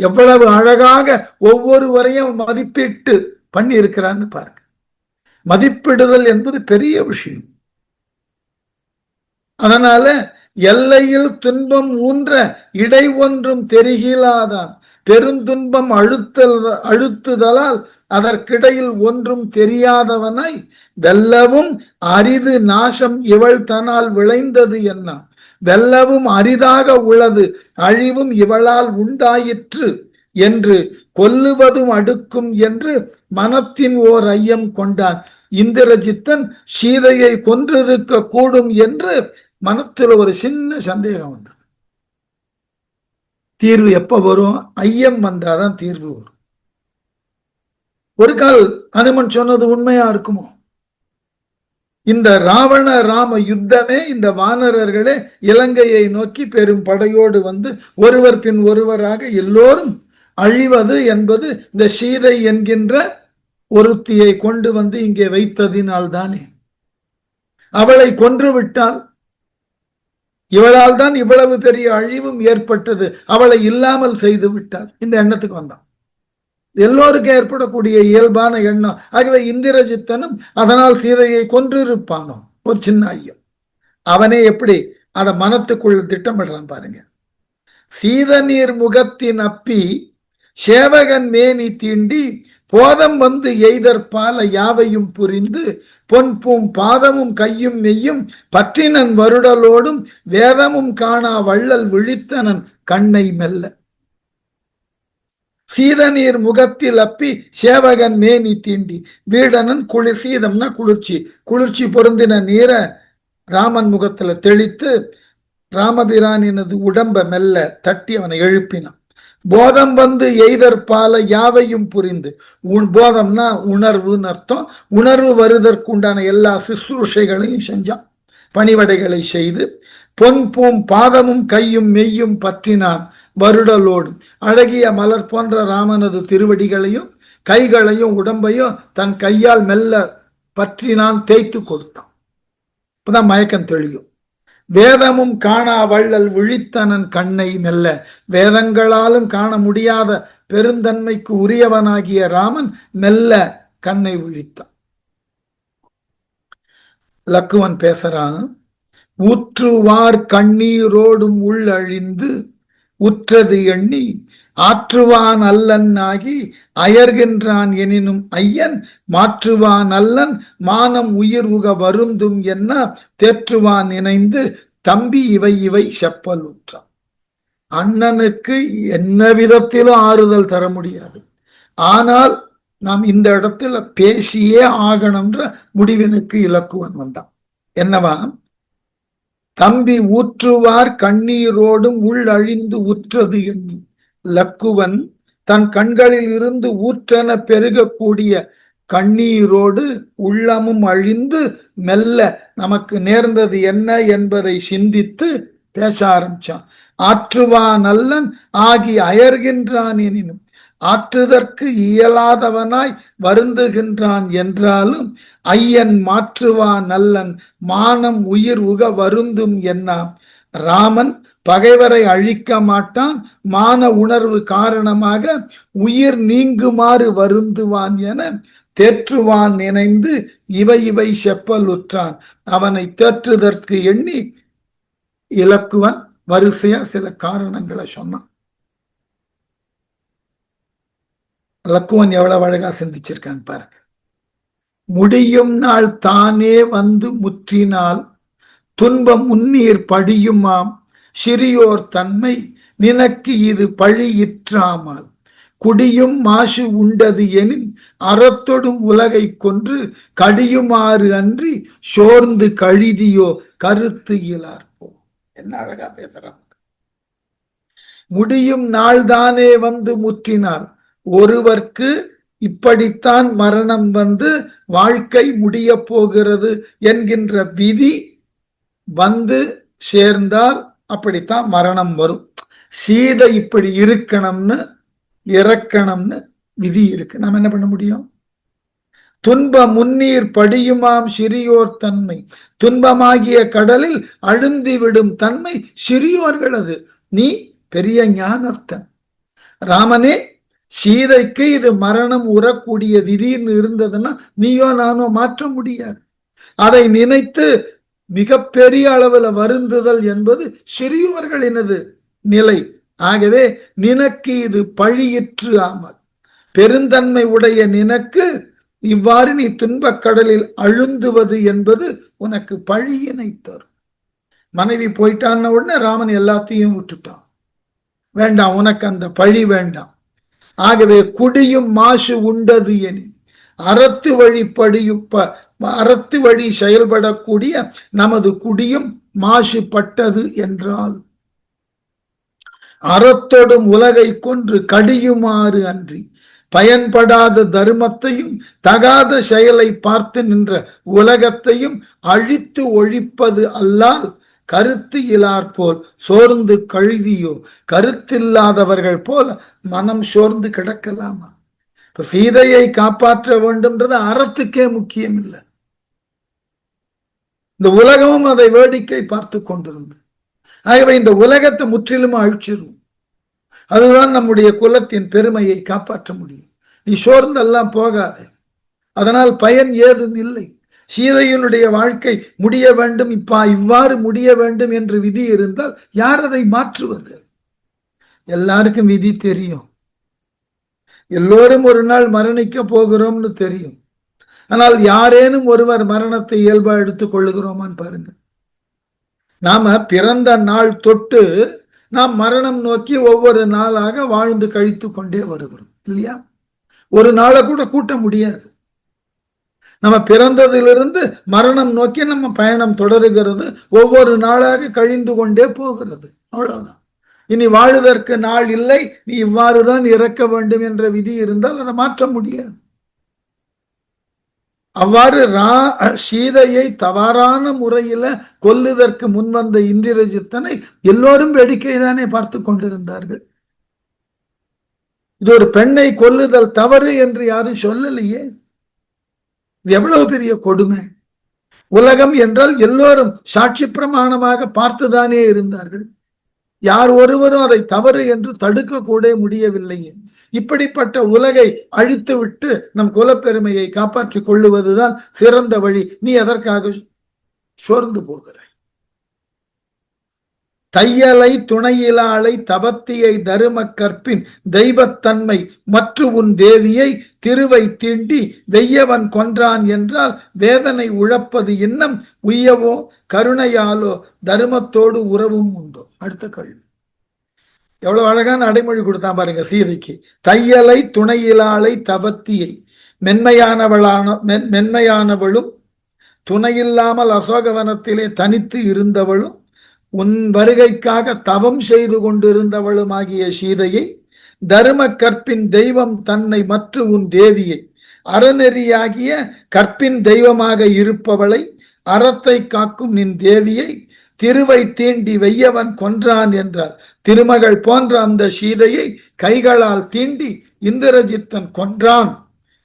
எவ்வளவு அழகாக ஒவ்வொருவரையும் மதிப்பீட்டு பண்ணி இருக்கிறான்னு பாருங்க. மதிப்பிடுதல் என்பது பெரிய விஷயம். அதனால எல்லையில் துன்பம் ஊன்ற இடை ஒன்றும் தெரிகிலாதான், பெருந்துன்பம் அழுத்துதலால் அதற்கிடையில் ஒன்றும் தெரியாதவனாய், வெல்லவும் அரிது நாசம் இவள் தனால் விளைந்தது என்ன, வெல்லவும் அரிதாக உள்ளது அழிவும் இவளால் உண்டாயிற்று என்று கொல்லுவதும் அடுக்கும் என்று மனத்தின் ஓர் ஐயம் கொண்டான். இந்திரஜித்தன் சீதையை கொன்றிருக்க கூடும் என்று மனத்தில் ஒரு சின்ன சந்தேகம் வந்தது. தீர்வு எப்ப வரும்? ஐயம் வந்தாதான் தீர்வு வரும். ஒரு கால் அனுமன் சொன்னது உண்மையா இருக்குமோ? இந்த ராவண ராம யுத்தமே இந்த வானரர்களே இலங்கையை நோக்கி பெரும் படையோடு ஒருவர் பின் ஒருவராக எல்லோரும் அழிவது என்பது இந்த சீதை என்கின்ற ஒருத்தியை கொண்டு இங்கே வைத்ததினால் தானே. அவளை கொன்று விட்டால் இவளால் தான் இவ்வளவு பெரிய அழிவும் ஏற்பட்டது, அவளை இல்லாமல் செய்து விட்டால், இந்த எண்ணத்துக்கு வந்தான். எல்லோருக்கும் ஏற்படக்கூடிய இயல்பான எண்ணம். ஆகவே இந்திரஜித்தனும் அதனால் சீதையை கொன்றிருப்பானோ? ஒரு சின்ன ஐயம். அவனே எப்படி அத மனத்துக்குள்ள திட்டமிடுறான் பாருங்க. சீதநீர் முகத்தின் அப்பி சேவகன் மேனி தீண்டி போதம் எய்தற்பால யாவையும் புரிந்து பொன் பூம் பாதமும் கையும் மெய்யும் பற்றினன் வருடலோடும் வேதமும் காணா வள்ளல் விழித்தனன் கண்ணை மெல்ல. சீதநீர் முகத்தில் அப்பி சேவகன் மேனி தீண்டி, வீடனன் குளிர், சீதம்னா குளிர்ச்சி, குளிர்ச்சி பொருந்தின நீரை ராமன் முகத்துல தெளித்து ராமபிரானினது உடம்ப மெல்ல தட்டி அவனை எழுப்பினான். போதம் எய்தற்பால யாவையும் புரிந்து, போதம்னா உணர்வுன்னு அர்த்தம். உணர்வு வருவதற்குண்டான எல்லா சுசுரூஷைகளையும் செஞ்சான், பணிவடைகளை செய்து பொன் பூம் பாதமும் கையும் மெய்யும் பற்றினான் வருடலோடு. அழகிய மலர் போன்ற ராமனது திருவடிகளையும் கைகளையும் உடம்பையும் தன் கையால் மெல்ல பற்றினான், தேய்த்து கொடுத்தான். இப்பதான் மயக்கம் தெளியும். வேதமும் காணா வள்ளல் விழித்தனன் கண்ணை மெல்ல. வேதங்களாலும் காண முடியாத பெருந்தன்மைக்கு உரியவனாகிய ராமன் மெல்ல கண்ணை விழித்தான். லக்குவன் பேசுறான். ஊற்றுவார் கண்ணீரோடும் உள்ளழிந்து உற்றது எண்ணி ஆற்றுவான் அல்லன் ஆகி அயர்கின்றான் எனினும் ஐயன் மாற்றுவான் அல்லன் மானம் உயிர் உக வருந்தும் என்ன தேற்றுவான் இணைந்து தம்பி இவை இவை செப்பல் உற்றான். அண்ணனுக்கு என்ன விதத்திலும் ஆறுதல் தர முடியாது. ஆனால் நாம் இந்த இடத்துல பேசியே ஆகணும்ன்ற முடிவினுக்கு இலக்குவன் வந்தான். என்னவா? தம்பி ஊற்றுவார் கண்ணீரோடும் உள் அழிந்து உற்றது எண்ணி. லக்குவன் தன் கண்களில் இருந்து ஊற்றென பெருகக்கூடிய கண்ணீரோடு உள்ளமும் அழிந்து மெல்ல நமக்கு நேர்ந்தது என்ன என்பதை சிந்தித்து பேச ஆரம்பிச்சான். ஆற்றுவான் அல்லன் ஆகி அயர்கின்றான் எனினும் ஆற்றுதற்கு இயலாதவனாய் வருந்துகின்றான் என்றாலும் ஐயன் மாற்றுவான் அல்லன் மானம் உயிர் உக வருந்தும் என்ன. ராமன் பகைவரை அழிக்க மாட்டான், மான உணர்வு காரணமாக உயிர் நீங்குமாறு வருந்துவான் என தேற்றுவான் நினைந்து இவை இவை செப்பல் உற்றான். அவனை தேற்றுதற்கு எண்ணி இலக்குவன் வரிசையா சில காரணங்களை சொன்னான். லக்குவன் எவ்வளவு அழகா சிந்திச்சிருக்கான் பாருங்க. முடியும் நாள் தானே வந்து முற்றினால் துன்பம் முன்னீர் படியுமாம் சிறியோர் தன்மை நினக்கு இது பழியிற்றாமல் குடியும் மாசு உண்டது எனின் அறத்தொடும் உலகை கொன்று கடியுமாறு அன்றி சோர்ந்து கழிதியோ கருத்து இயலார்ப்போம். என்ன அழகா பேசுறாங்க. முடியும் நாள்தானே வந்து முற்றினார். ஒருவர்க்கு இப்படித்தான் மரணம் வந்து வாழ்க்கை முடிய போகிறது என்கின்ற விதி வந்து சேர்ந்தால் அப்படித்தான் மரணம் வரும். சீதை இப்படி இருக்கணும்னு இறக்கணும்னு விதி இருக்கு. நாம் என்ன பண்ண முடியும்? துன்ப முன்னீர் படியுமாம் சிறியோர் தன்மை. துன்பமாகிய கடலில் அழுந்திவிடும் தன்மை சிறியோர்களது. நீ பெரிய ஞானர்த்தன். ராமனே, சீதைக்கு இது மரணம் உறக்கூடிய விதின்னு இருந்ததுன்னா நீயோ நானோ மாற்ற முடியாது. அதை நினைத்து மிகப்பெரிய அளவில் வருந்துதல் என்பது சிறியவர்களினது நிலை. ஆகவே நினக்கு இது பழியிற்று ஆமல். பெருந்தன்மை உடைய நினக்கு இவ்வாறு நீ துன்பக் கடலில் அழுந்துவது என்பது உனக்கு பழியினை தரும். மனைவி போயிட்டான்னு உடனே ராமன் எல்லாத்தையும் விட்டுட்டான். வேண்டாம், உனக்கு அந்த பழி வேண்டாம். ஆகவே குடியும் மாசு உண்டது எனின் அறத்து வழி செயல்படக்கூடிய நமது குடியும் மாசுபட்டது என்றால் அறத்தோடும் உலகை கொன்று கடியுமாறு அன்றி பயன்படாத தர்மத்தையும் தகாத செயலை பார்த்து நின்ற உலகத்தையும் அழித்து ஒழிப்பது அல்லால் கருத்து இலார் போல் சோர்ந்து கழுதியோ. கருத்தில்லாதவர்கள் போல மனம் சோர்ந்து கிடக்கலாமா? இப்ப சீதையை காப்பாற்ற வேண்டும்ன்றது அறத்துக்கே முக்கியம் இல்லை. இந்த உலகமும் அதை வேடிக்கை பார்த்து கொண்டிருந்தது. ஆகவே இந்த உலகத்தை முற்றிலும் அழிச்சிரும். அதுதான் நம்முடைய குலத்தின் பெருமையை காப்பாற்ற முடியும். நீ சோர்ந்தெல்லாம் போகாது, அதனால் பயன் ஏதும் இல்லை. சீதையினுடைய வாழ்க்கை முடிய வேண்டும், இவ்வாறு முடிய வேண்டும் என்று விதி இருந்தால் யார் அதை மாற்றுவது? எல்லாருக்கும் விதி தெரியும். எல்லோரும் ஒரு நாள் மரணிக்க போகிறோம்னு தெரியும். ஆனால் யாரேனும் ஒருவர் மரணத்தை இயல்பா எடுத்துக் கொள்ளுகிறோமான்னு பாருங்க. நாம பிறந்த நாள் தொட்டு நாம் மரணம் நோக்கி ஒவ்வொரு நாளாக வாழ்ந்து கழித்து கொண்டே வருகிறோம் இல்லையா? ஒரு நாளை கூட கூட்ட முடியாது. நம்ம பிறந்ததிலிருந்து மரணம் நோக்கி நம்ம பயணம் தொடருகிறது. ஒவ்வொரு நாளாக கழிந்து கொண்டே போகிறது. அவ்வளவுதான். இனி வாழுவதற்கு நாள் இல்லை, நீ இவ்வாறுதான் இறக்க வேண்டும் என்ற விதி இருந்தால் அதை மாற்ற முடியாது. அவ்வாறு சீதையை தவறான முறையில கொல்லுவதற்கு முன்வந்த இந்திரஜித்தனை எல்லோரும் வேடிக்கை தானே பார்த்து கொண்டிருந்தார்கள். இது ஒரு பெண்ணை கொல்லுதல் தவறு என்று யாரும் சொல்லலையே. இது எவ்வளவு பெரிய கொடுமை. உலகம் என்றால் எல்லோரும் சாட்சி பிரமாணமாக பார்த்துதானே இருந்தார்கள். யார் ஒருவரும் அதை தவறு என்று தடுக்க கூட முடியவில்லை. இப்படிப்பட்ட உலகை அழித்து விட்டு நம் குலப்பெருமையை காப்பாற்றிக் கொள்ளுவதுதான் சிறந்த வழி. நீ எதற்காக சோர்ந்து போகிறாய்? தையலை துணையிலாளை தவத்தியை தரும கற்பின் தெய்வத்தன்மை மற்ற உன் தேவியை திருவை தீண்டி வெய்யவன் கொன்றான் என்றால் வேதனை உழப்பது இன்னம் உய்யவோ கருணையாலோ தர்மத்தோடு உறவும் உண்டோ? அடுத்த கேள்வி. எவ்வளவு அழகான அடைமொழி கொடுத்தான் பாருங்க சீதைக்கு. தையலை துணையிலாளை தவத்தியை, மென்மையானவளும் துணையில்லாமல் அசோகவனத்திலே தனித்து இருந்தவளும் உன் வருகைக்காக தவம் செய்து கொண்டிருந்தவளுமாகிய சீதையை, தர்ம கற்பின் தெய்வம் தன்னை மற்ற உன் தேவியை, அறநெறியாகிய கற்பின் தெய்வமாக இருப்பவளை, அறத்தை காக்கும் நின் தேவியை திருவை தீண்டி வெய்யவன் கொன்றான் என்றார். திருமகள் போன்ற அந்த சீதையை கைகளால் தீண்டி இந்திரஜித்தன் கொன்றான்,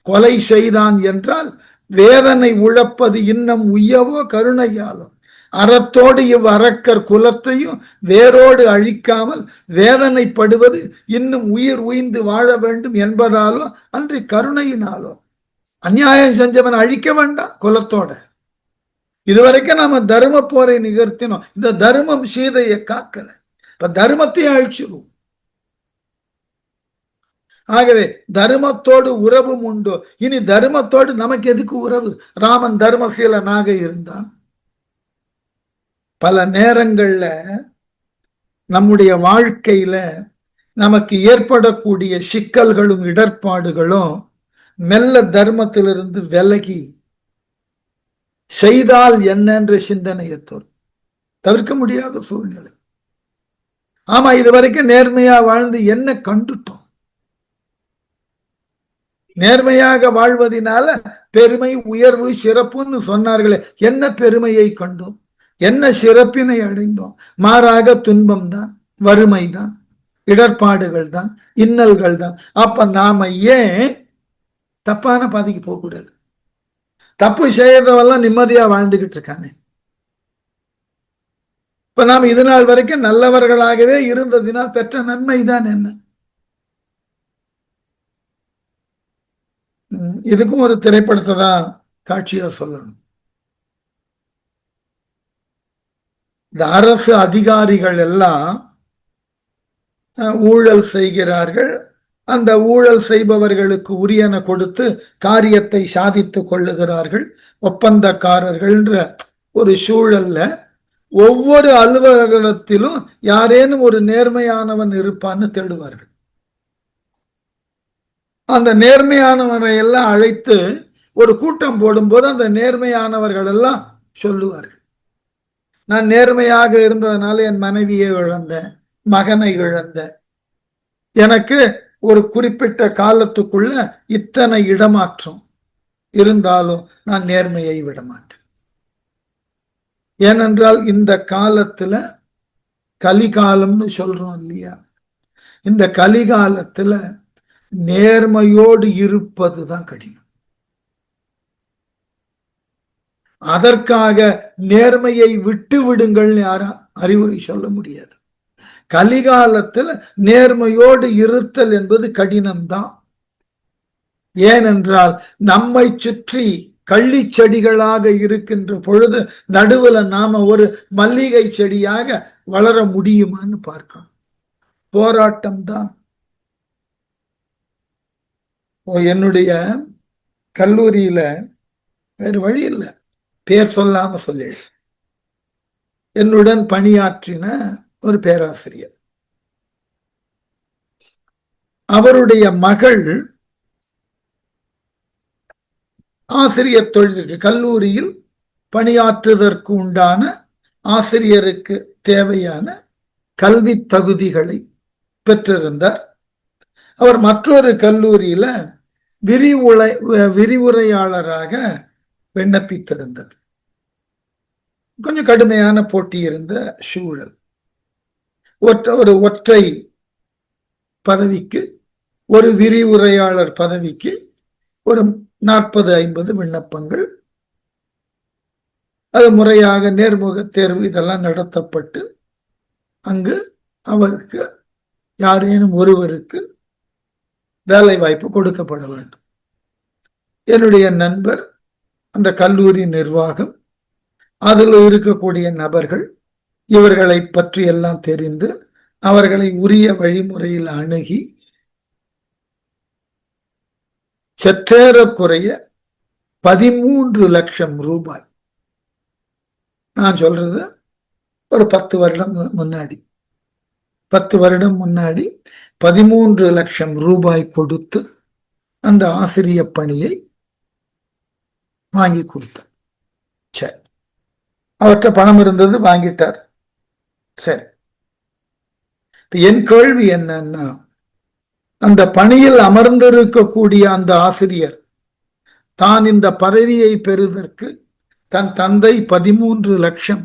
கொலை செய்தான் என்றால் வேதனை உழப்பது இன்னும் உய்யவோ கருணையாலோ, அறத்தோடு இவ் அரக்கர் குலத்தையும் வேரோடு அழிக்காமல் வேதனைப்படுவது இன்னும் உயிர் உய்ந்து வாழ வேண்டும் என்பதாலோ அன்றி கருணையினாலோ. அநியாயம் செஞ்சவன் அழிக்க வேண்டாம் குலத்தோட. இதுவரைக்கும் நாம தர்ம போரை நிகழ்த்தினோம். இந்த தர்மம் சீதையை காக்கல, இப்ப தர்மத்தை அழிச்சிருவோம். ஆகவே தர்மத்தோடு உறவும் உண்டோ? இனி தர்மத்தோடு நமக்கு எதுக்கு உறவு? ராமன் தர்மசீலனாக இருந்தான். பல நேரங்கள்ல நம்முடைய வாழ்க்கையில நமக்கு ஏற்படக்கூடிய சிக்கல்களும் இடர்பாடுகளும் மெல்ல தர்மத்திலிருந்து விலகி செய்தால் என்ன என்ற சிந்தனையை தவிர்க்க முடியாத சூழ்நிலை. ஆமா, இதுவரைக்கும் நேர்மையா வாழ்ந்து என்ன கண்டுட்டோம்? நேர்மையாக வாழ்வதனால பெருமை, உயர்வு, சிறப்புன்னு சொன்னார்களே, என்ன பெருமையை கண்டோம்? என்ன சிறப்பினை அடைந்தோம்? மாறாக துன்பம் தான், வறுமை தான், இடர்பாடுகள் தான், இன்னல்கள் தான். அப்ப நாம ஏன் தப்பான பாதைக்கு போக கூடாது? தப்பு செய்யறதெல்லாம் நிம்மதியா வாழ்ந்துகிட்டு இருக்காங்க. இப்ப நாம் இது நாள் வரைக்கும் நல்லவர்களாகவே இருந்ததினால் பெற்ற நன்மை தான் என்ன? இதுக்கும் ஒரு திரைப்படத்தை தான் காட்சியா சொல்லணும். இந்த அரசு அதிகாரிகள் எல்லாம் ஊழல் செய்கிறார்கள். அந்த ஊழல் செய்பவர்களுக்கு உரியன கொடுத்து காரியத்தை சாதித்துக் கொள்ளுகிறார்கள். ஒப்பந்தக்காரர்கள்ன்ற ஒரு சூழல்ல ஒவ்வொரு அலுவலகத்திலும் யாரேனும் ஒரு நேர்மையானவன் இருப்பான்னு தேடுவார்கள். அந்த நேர்மையானவரை எல்லாம் அழைத்து ஒரு கூட்டம் போடும்போது அந்த நேர்மையானவர்கள் எல்லாம் சொல்லுவார்கள், நான் நேர்மையாக இருந்ததுனால என் மனைவியை இழந்தேன், மகனை இழந்தேன், எனக்கு ஒரு குறிப்பிட்ட காலத்துக்குள்ள இத்தனை இடமாற்றம் இருந்தாலும் நான் நேர்மையை விட மாட்டேன். ஏனென்றால் இந்த காலத்துல கலிகாலம்னு சொல்றோம் இல்லையா, இந்த கலிகாலத்துல நேர்மையோடு இருப்பதுதான் கடினம். அதற்காக நேர்மையை விட்டு விடுங்கள் யாரும் அறிவுரை சொல்ல முடியாது. கலிகாலத்தில் நேர்மையோடு இருத்தல் என்பது கடினம்தான். ஏனென்றால் நம்மை சுற்றி கள்ளி செடிகளாக இருக்கின்ற பொழுது நடுவுல நாம ஒரு மல்லிகை செடியாக வளர முடியுமான்னு பார்க்கணும். போராட்டம் தான். என்னுடைய கல்லூரியில வேறு வழி இல்லை, பேர் சொல்லாம சொல்லி, என்னுடன் பணியாற்றின ஒரு பேராசிரியர், அவருடைய மகள் ஆசிரியர் தொழிலுக்கு கல்லூரியில் பணியாற்றுவதற்கு உண்டான ஆசிரியருக்கு தேவையான கல்வி தகுதிகளை பெற்றிருந்தார். அவர் மற்றொரு கல்லூரியில விரிவுரையாளராக விண்ணப்பித்திருந்தார். கொஞ்சம் கடுமையான போட்டி இருந்த சூழல். ஒரு ஒற்றை பதவிக்கு, ஒரு விரிவுரையாளர் பதவிக்கு ஒரு 40-50 விண்ணப்பங்கள். அது முறையாக நேர்முக தேர்வு இதெல்லாம் நடத்தப்பட்டு அங்கு அவருக்கு யாரேனும் ஒருவருக்கு வேலை வாய்ப்பு கொடுக்கப்பட வேண்டும். என்னுடைய நண்பர், அந்த கல்லூரி நிர்வாகம், அதில் இருக்கக்கூடிய நபர்கள் இவர்களை பற்றி எல்லாம் தெரிந்து அவர்களை உரிய வழிமுறையில் அணுகி சற்றேறக்குறைய 13 லட்சம் ரூபாய், நான் சொல்றது ஒரு 10 வருடம் முன்னாடி, 10 வருடம் முன்னாடி 13 லட்சம் ரூபாய் கொடுத்து அந்த ஆசிரிய பணியை வாங்கி கொடுத்தார். சரி, அவற்றை பணம் இருந்தது, வாங்கிட்டார். சரி, என் கேள்வி என்னன்னா, அந்த பணியில் அமர்ந்திருக்கக்கூடிய அந்த ஆசிரியர் தான் இந்த பதவியை பெறுவதற்கு தன் தந்தை 13 லட்சம்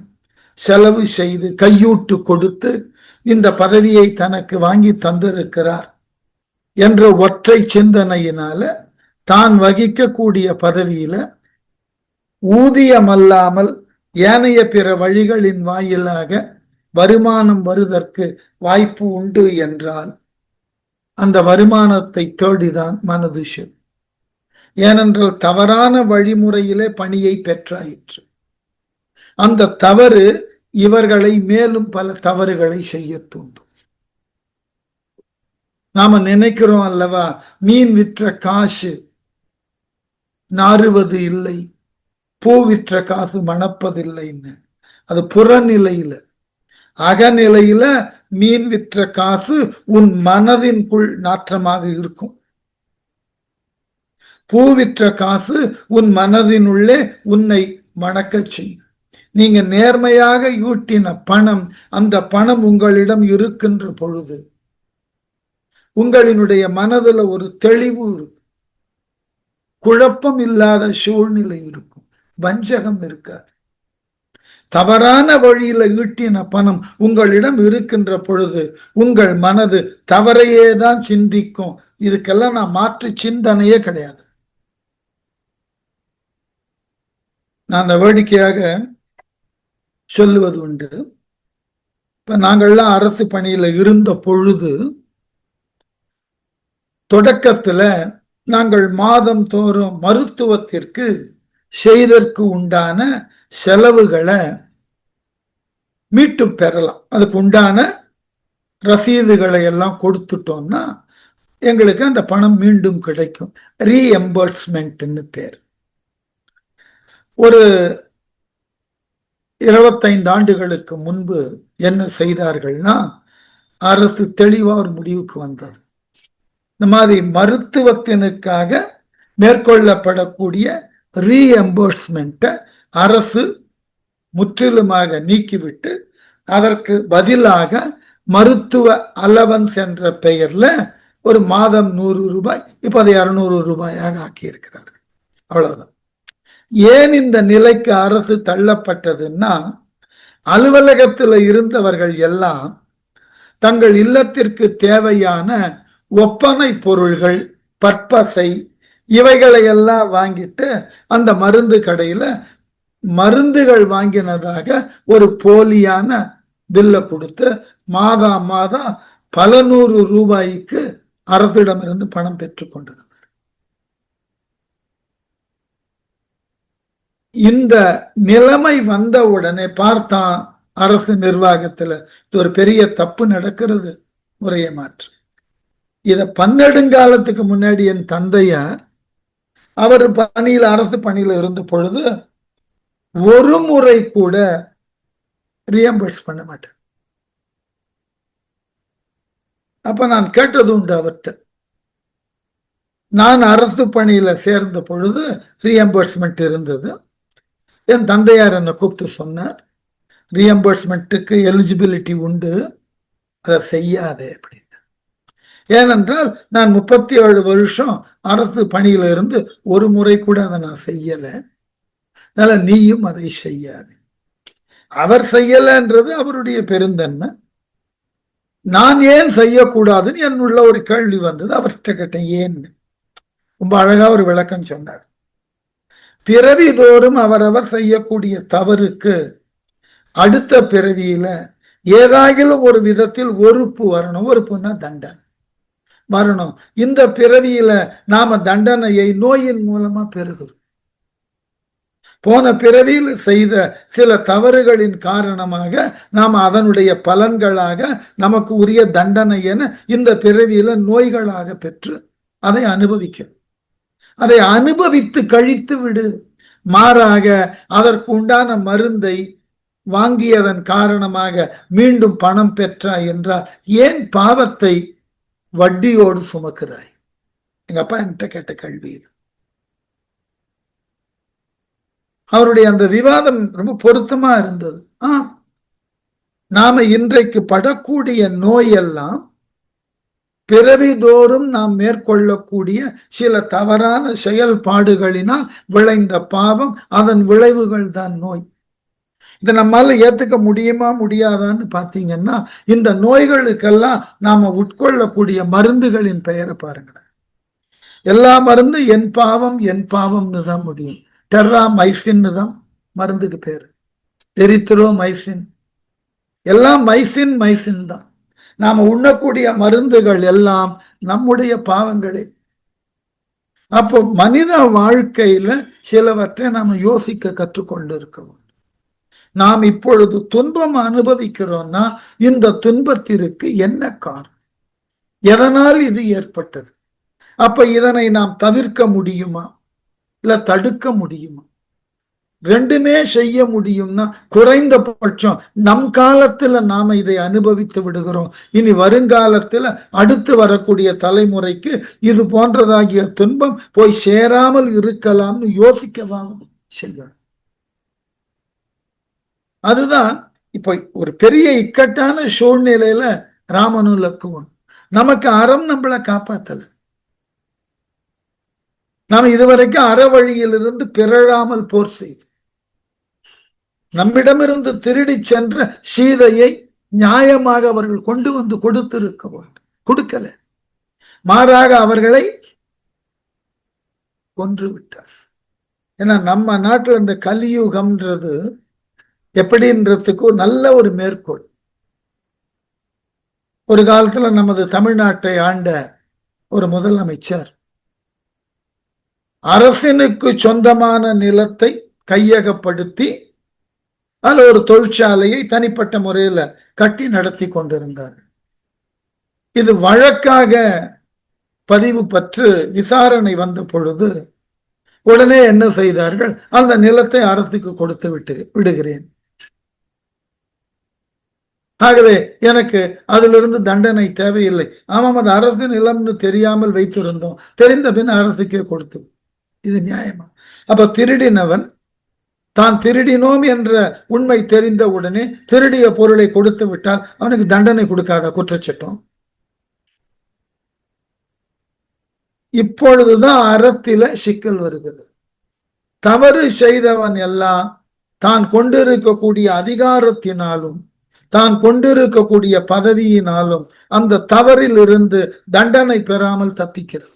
செலவு செய்து கையூட்டு கொடுத்து இந்த பதவியை தனக்கு வாங்கி தந்திருக்கிறார் என்ற ஒற்றை சிந்தனையினால தான் வகிக்கக்கூடிய பதவியில ஊதியம் அல்லாமல் ஏனைய பிற வழிகளின் வாயிலாக வருமானம் வருவதற்கு வாய்ப்பு உண்டு என்றால் அந்த வருமானத்தை தேடிதான் மனது செல். ஏனென்றால் தவறான வழிமுறையிலே பணியை பெற்றாயிற்று. அந்த தவறு இவர்களை மேலும் பல தவறுகளை செய்ய தூண்டும். நாம நினைக்கிறோம் அல்லவா, மீன் விற்ற காசு நாறுவது இல்லை, பூ விற்ற காசு மணப்பதில்லைன்னு. அது புறநிலையில. அகநிலையில மீன் விற்ற காசு உன் மனதின்குள் நாற்றமாக இருக்கும். பூ விற்ற காசு உன் மனதினுள்ளே உன்னை மணக்க செய்யும். நீங்க நேர்மையாக ஈட்டின பணம், அந்த பணம் உங்களிடம் இருக்கின்ற பொழுது உங்களினுடைய மனதுல ஒரு தெளிவு இருக்கும், குழப்பம் இல்லாத சூழ்நிலை இருக்கும், வஞ்சகம் இருக்காது. தவறான வழியில ஈட்டின பணம் உங்களிடம் இருக்கின்ற பொழுது உங்கள் மனது தவறையே தான் சிந்திக்கும். இதுக்கெல்லாம் நான் மாற்று சிந்தனையே கிடையாது. நான் வேடிக்கையாக சொல்லுவது உண்டு. இப்ப நாங்கள்லாம் அரசு பணியில இருந்த பொழுது தொடக்கத்துல நாங்கள் மாதம் தோறும் மருத்துவத்திற்கு செய்தற்கு உண்டான செலவுகளை மீட்டு பெறலாம். அதுக்கு உண்டான ரசீதுகளை எல்லாம் கொடுத்துட்டோம்னா எங்களுக்கு அந்த பணம் மீண்டும் கிடைக்கும். ரீஎம்பர்ஸ்மெண்ட்னு பேர். ஒரு 25 ஆண்டுகளுக்கு முன்பு என்ன செய்தார்கள்னா, அரசு தெளிவா ஒரு முடிவுக்கு வந்தது. இந்த மாதிரி மருத்துவத்தினுக்காக மேற்கொள்ளப்படக்கூடிய ரீஎம்பர்ஸ்மெண்ட்டை அரசு முற்றிலுமாக நீக்கிவிட்டு அதற்கு பதிலாக மருத்துவ அலவன்ஸ் என்ற பெயர்ல ஒரு மாதம் 100 ரூபாய், இப்ப அதை 200 ரூபாயாக ஆக்கியிருக்கிறார்கள். அவ்வளவுதான். ஏன் இந்த நிலைக்கு அரசு தள்ளப்பட்டதுன்னா, அலுவலகத்தில் இருந்தவர்கள் எல்லாம் தங்கள் இல்லத்திற்கு தேவையான ஒப்பனை பொருள்கள், பற்பசை, இவைகளை எல்லாம் வாங்கிட்டு அந்த மருந்து கடையில மருந்துகள் வாங்கினதாக ஒரு போலியான பில்ல கொடுத்து மாதம் மாதம் பல 100 ரூபாய்க்கு அரசிடமிருந்து பணம் பெற்றுக் கொண்டிருந்தார். இந்த நிலைமை வந்த உடனே பார்த்தா அரசு நிர்வாகத்துல ஒரு பெரிய தப்பு நடக்கிறது, முறையை மாற்று. இத பன்னெடுங்காலத்துக்கு முன்னாடி என் தந்தையார் அவர் பணியில, அரசு பணியில இருந்த பொழுது ஒரு முறை கூட ரீஎம்பர்ஸ் பண்ண மாட்டேன். அப்ப நான் கேட்டது உண்டு அவர்கிட்ட. நான் அரசு பணியில சேர்ந்த பொழுது ரீஎம்பர்ஸ்மெண்ட் இருந்தது. என் தந்தையார் என்னை கூப்பிட்டு சொன்னார், ரீஎம்பர்ஸ்மெண்ட்டுக்கு எலிஜிபிலிட்டி உண்டு, அதை செய்யாதே அப்படின்னு. ஏனென்றால் நான் 37 வருஷம் அரசு பணியில இருந்து ஒரு முறை கூட அதை நான் செய்யல. அதனால நீயும் அதை செய்யாது. அவர் செய்யலன்றது அவருடைய பெருந்தன்மை. நான் ஏன் செய்யக்கூடாதுன்னு என்னுள்ள ஒரு கேள்வி வந்தது. அவர்கிட்ட கேட்டேன் ஏன்னு. ரொம்ப அழகா ஒரு விளக்கம் சொன்னார். பிறவிதோறும் அவரவர் செய்யக்கூடிய தவறுக்கு அடுத்த பிறவியில ஏதாகிலும் ஒரு விதத்தில் ஒறுப்பு வரணும். ஒறுப்புன்னா தண்டனை வரணும். இந்த பிறவியில நாம தண்டனையை நோயின் மூலமா பெறுகிறோம். போன பிறவியில் செய்த சில தவறுகளின் காரணமாக நாம் அதனுடைய பலன்களாக நமக்கு உரிய தண்டனை என இந்த பிறவியில நோய்களாக பெற்று அதை அனுபவிக்கிறோம். அதை அனுபவித்து கழித்து விடு. மாறாக அதற்கு உண்டான மருந்தை வாங்கியதன் காரணமாக மீண்டும் பணம் பெற்றாய் என்றால் ஏன் பாவத்தை வட்டியோடு சுமக்கிறாய்? எங்க அப்பா என்கிட்ட கேட்ட கேள்வி இது. அவருடைய அந்த விவாதம் ரொம்ப பொருத்தமா இருந்தது. நாம இன்றைக்கு படக்கூடிய நோயெல்லாம் பிறவிதோறும் நாம் மேற்கொள்ளக்கூடிய சில தவறான செயல்பாடுகளினால் விளைந்த பாவம், அதன் விளைவுகள் தான் நோய். இதை நம்மால ஏத்துக்க முடியுமா முடியாதான்னு பாத்தீங்கன்னா, இந்த நோய்களுக்கெல்லாம் நாம உட்கொள்ளக்கூடிய மருந்துகளின் பெயரை பாருங்களேன். எல்லா மருந்து என் பாவம்னு தான் முடியும். டெர்ராமைசின்னு தான் மருந்துக்கு பேரு. எரித்ரோமைசின் எல்லாம் மைசின் தான். நாம உண்ணக்கூடிய மருந்துகள் எல்லாம் நம்முடைய பாவங்களே. அப்போ மனித வாழ்க்கையில சிலவற்றை நாம யோசிக்க கற்றுக்கொண்டு இருக்கோம். நாம் இப்பொழுது துன்பம் அனுபவிக்கிறோம்னா இந்த துன்பத்திற்கு என்ன காரணம்? எதனால் இது ஏற்பட்டது? அப்ப இதனை நாம் தவிர்க்க முடியுமா இல்ல தடுக்க முடியுமா? ரெண்டுமே செய்ய முடியும்னா குறைந்தபட்சம் நம் காலத்துல நாம இதை அனுபவித்து விடுகிறோம். இனி வருங்காலத்துல அடுத்து வரக்கூடிய தலைமுறைக்கு இது போன்றதாகிய துன்பம் போய் சேராமல் இருக்கலாம்னு யோசிக்கவாங்க செய்யணும். அதுதான் இப்ப ஒரு பெரிய இக்கட்டான சூழ்நிலையில ராமனுலக்குவன் நமக்கு அறம் நம்மளை காப்பாத்தல. நாம இதுவரைக்கும் அற வழியிலிருந்து பிறழாமல் போர் செய்து நம்மிடமிருந்து திருடி சென்ற சீதையை நியாயமாக அவர்கள் கொண்டு வந்து கொடுத்திருக்க வேண்டும். கொடுக்கல, மாறாக அவர்களை கொன்று விட்டார். ஏன்னா நம்ம நாட்டில் இந்த கலியுகம்ன்றது எப்படின்றதுக்கு நல்ல ஒரு மேற்கோள். ஒரு காலத்துல நமது தமிழ்நாட்டை ஆண்ட ஒரு முதலமைச்சர் அரசனுக்கு சொந்தமான நிலத்தை கையகப்படுத்தி அதுல ஒரு தொழிற்சாலையை தனிப்பட்ட முறையில கட்டி நடத்தி கொண்டிருந்தார். இது வழக்காக பதிவு பற்று விசாரணை வந்த பொழுது உடனே என்ன செய்தார்கள்? அந்த நிலத்தை அரசுக்கு கொடுத்து விடுகிறேன், ஆகவே எனக்கு அதிலிருந்து தண்டனை தேவையில்லை. ஆமாம், அது அரசு நிலம்னு தெரியாமல் வைத்திருந்தோம், தெரிந்த பின் அரசுக்கே கொடுத்து. இது நியாயமா? அப்ப திருடினவன் தான் திருடினோம் என்ற உண்மை தெரிந்த உடனே திருடிய பொருளை கொடுத்து விட்டால் அவனுக்கு தண்டனை கொடுக்காத குற்றச்சட்டம்? இப்பொழுதுதான் அறத்தில சிக்கல் வருகிறது. தவறு செய்தவன் எல்லாம் தான் கொண்டிருக்கக்கூடிய அதிகாரத்தினாலும் தான் கொண்டிருக்கக்கூடிய பதவியினாலும் அந்த தவறில் இருந்து தண்டனை பெறாமல் தப்பிக்கிறது.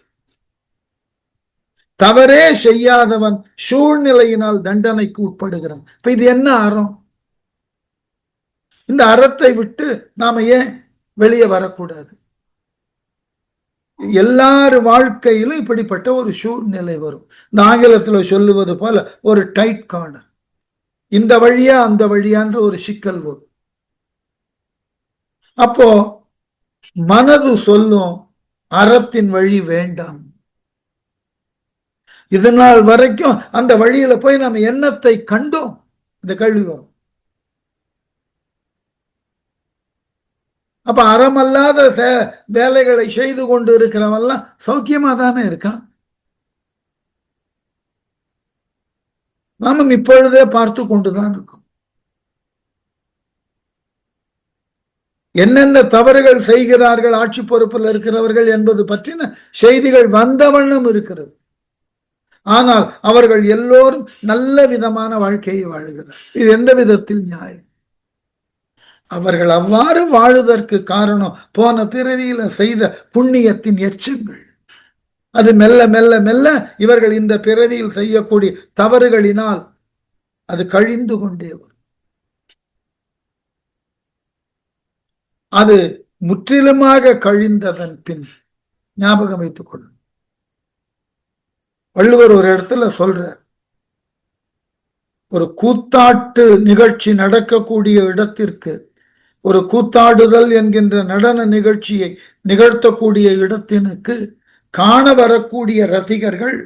தவறே செய்யாதவன் சூழ்நிலையினால் தண்டனைக்கு உட்படுகிறான். இப்ப இது என்ன அறம்? இந்த அறத்தை விட்டு நாம ஏன் வெளியே வரக்கூடாது? எல்லார் வாழ்க்கையிலும் இப்படிப்பட்ட ஒரு சூழ்நிலை வரும். இந்த ஆங்கிலத்துல சொல்லுவது போல ஒரு டைட் கார்னர், இந்த வழியா அந்த வழியான்ற ஒரு சிக்கல் வரும். அப்போ மனது சொல்லும் அறத்தின் வழி வேண்டாம். இதனால் வரைக்கும் அந்த வழியில போய் நம்ம என்னத்தை கண்டோம்? இந்த கேள்வி வரும். அப்ப அறமல்லாத வேலைகளை செய்து கொண்டு இருக்கிறவெல்லாம் சௌக்கியமா தானே இருக்கான். நாமும் இப்பொழுதே பார்த்து கொண்டுதான் இருக்கோம். என்னென்ன தவறுகள் செய்கிறார்கள் ஆட்சி பொறுப்பில் இருக்கிறவர்கள் என்பது பற்றின செய்திகள் வந்தவண்ணம் இருக்கிறது. ஆனால் அவர்கள் எல்லோரும் நல்ல விதமான வாழ்க்கையை வாழுகிறார். இது எந்த விதத்தில் நியாயம்? அவர்கள் அவ்வாறு வாழுவதற்கு காரணம் போன பிறவியில செய்த புண்ணியத்தின் எச்சங்கள். அது மெல்ல மெல்ல மெல்ல இவர்கள் இந்த பிறவியில் செய்யக்கூடிய தவறுகளினால் அது கழிந்து கொண்டே வரும். அது முற்றிலுமாக கழிந்ததன் பின் ஞாபகம் வைத்துக் கொள்ளும். வள்ளுவர் ஒரு இடத்துல சொல்றார், ஒரு கூத்தாட்டு நிகழ்ச்சி நடக்கக்கூடிய இடத்திற்கு, ஒரு கூத்தாடுதல் என்கின்ற நடன நிகழ்ச்சியை நிகழ்த்தக்கூடிய இடத்தினுக்கு காண வரக்கூடிய ரசிகர்கள்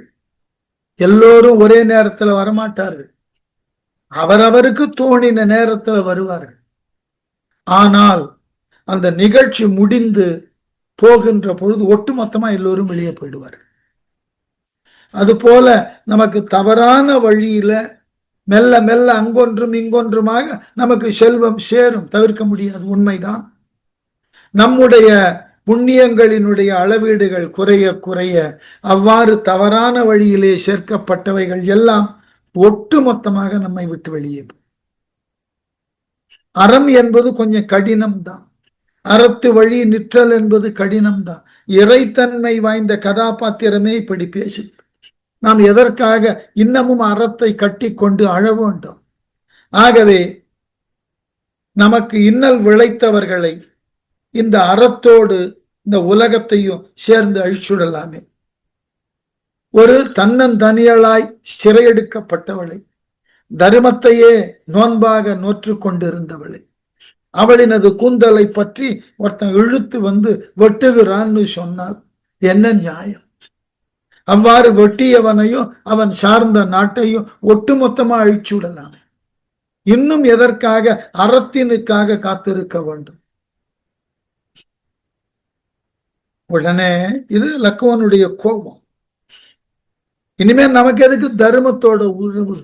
எல்லோரும் ஒரே நேரத்தில் வரமாட்டார்கள். அவரவருக்கு தோணின நேரத்தில் வருவார்கள். ஆனால் அந்த நிகழ்ச்சி முடிந்து போகின்ற பொழுது ஒட்டுமொத்தமா எல்லோரும் வெளியே போயிடுவார்கள். அதுபோல நமக்கு தவறான வழியில மெல்ல மெல்ல அங்கொன்றும் இங்கொன்றுமாக நமக்கு செல்வம் சேரும், தவிர்க்க முடியாது, உண்மைதான். நம்முடைய புண்ணியங்களினுடைய அளவீடுகள் குறைய குறைய அவ்வாறு தவறான வழியிலே சேர்க்கப்பட்டவைகள் எல்லாம் ஒட்டுமொத்தமாக நம்மை விட்டு வெளியே. அறம் என்பது கொஞ்சம் கடினம் தான், அறத்து வழி நிற்றல் என்பது கடினம் தான். இறைத்தன்மை வாய்ந்த கதாபாத்திரமே இப்படி பேசுகிறது. நாம் எதற்காக இன்னமும் அறத்தை கட்டி கொண்டு அழ வேண்டும்? ஆகவே நமக்கு இன்னல் விளைத்தவர்களை இந்த அறத்தோடு இந்த உலகத்தையும் சேர்ந்து அழிச்சுடலாமே. ஒரு தன்னந்தனியலாய் சிறையெடுக்கப்பட்டவளை, தர்மத்தையே நோன்பாக நோற்று கொண்டிருந்தவளை, அவளினது கூந்தலை பற்றி ஒருத்தன் இழுத்து வந்து வெட்டுகிறான்னு சொன்னால் என்ன நியாயம்? அவ்வாறு வெட்டியவனையும் அவன் சார்ந்த நாட்டையும் ஒட்டுமொத்தமா அழிச்சு விடலாம். இன்னும் எதற்காக அறத்தினுக்காக காத்திருக்க வேண்டும்? உடனே இது லக்குவனுடைய கோபம். இனிமே நமக்கு எதுக்கு தர்மத்தோட உறவு?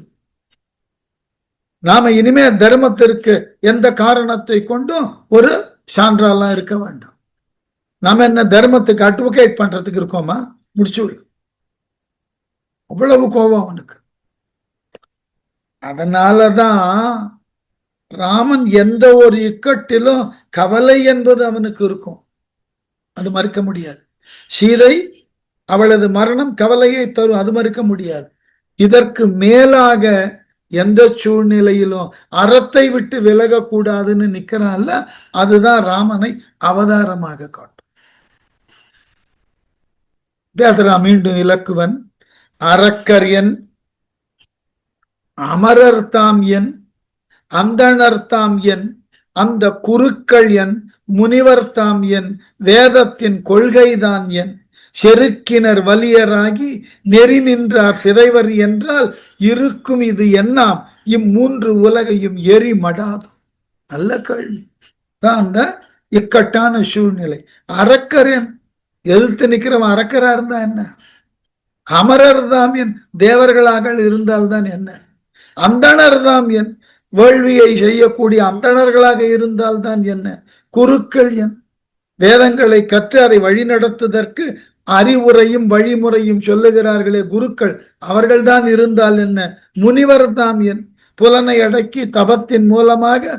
நாம இனிமே தர்மத்திற்கு எந்த காரணத்தை கொண்டும் ஒரு சான்றாலாம் இருக்க வேண்டாம். நாம என்ன தர்மத்துக்கு அட்வொகேட் பண்றதுக்கு இருக்கோமா? முடிச்சு விடு. அவ்வளவு கோபம் அவனுக்கு. அதனாலதான் ராமன் எந்த ஒரு இக்கட்டிலும் கவலை என்பது அவனுக்கு இருக்கும், அது மறுக்க முடியாது. சீதை அவளது மரணம் கவலையை தரும், அது மறுக்க முடியாது. இதற்கு மேலாக எந்த சூழ்நிலையிலும் அறத்தை விட்டு விலகக்கூடாதுன்னு நிக்கிறான்ல, அதுதான் ராமனை அவதாரமாக காட்டும். பேசுறா மீண்டும் இலக்குவன். அரக்கர் என், அமரர் தாம் என், அந்தணர் தாம் என், அந்த குருக்கள் என், முனிவர் தாம் என், வேதத்தின் கொள்கைதான் என், செருக்கினர் வலியராகி நெறி நின்றார் சிதைவர் என்றால் இருக்கும் இது என்னாம் இம்மூன்று உலகையும் எரி மடாது. நல்ல கேள்வி தான் அந்த இக்கட்டான சூழ்நிலை. அரக்கரன் எதிர்த்து நிக்கிறவன் அரக்கரா இருந்தா என்ன? அமரர் தாம் என், தேவர்களாக இருந்தால்தான் என்ன? அந்தணர் தாம் என், வேள்வியை செய்யக்கூடிய அந்தணர்களாக இருந்தால்தான் என்ன? குருக்கள் என், வேதங்களை கற்று அதை வழிநடத்துவதற்கு அறிவுரையும் வழிமுறையும் சொல்லுகிறார்களே குருக்கள், அவர்கள்தான் இருந்தால் என்ன? முனிவர் தாம் என், புலனை அடக்கி தபத்தின் மூலமாக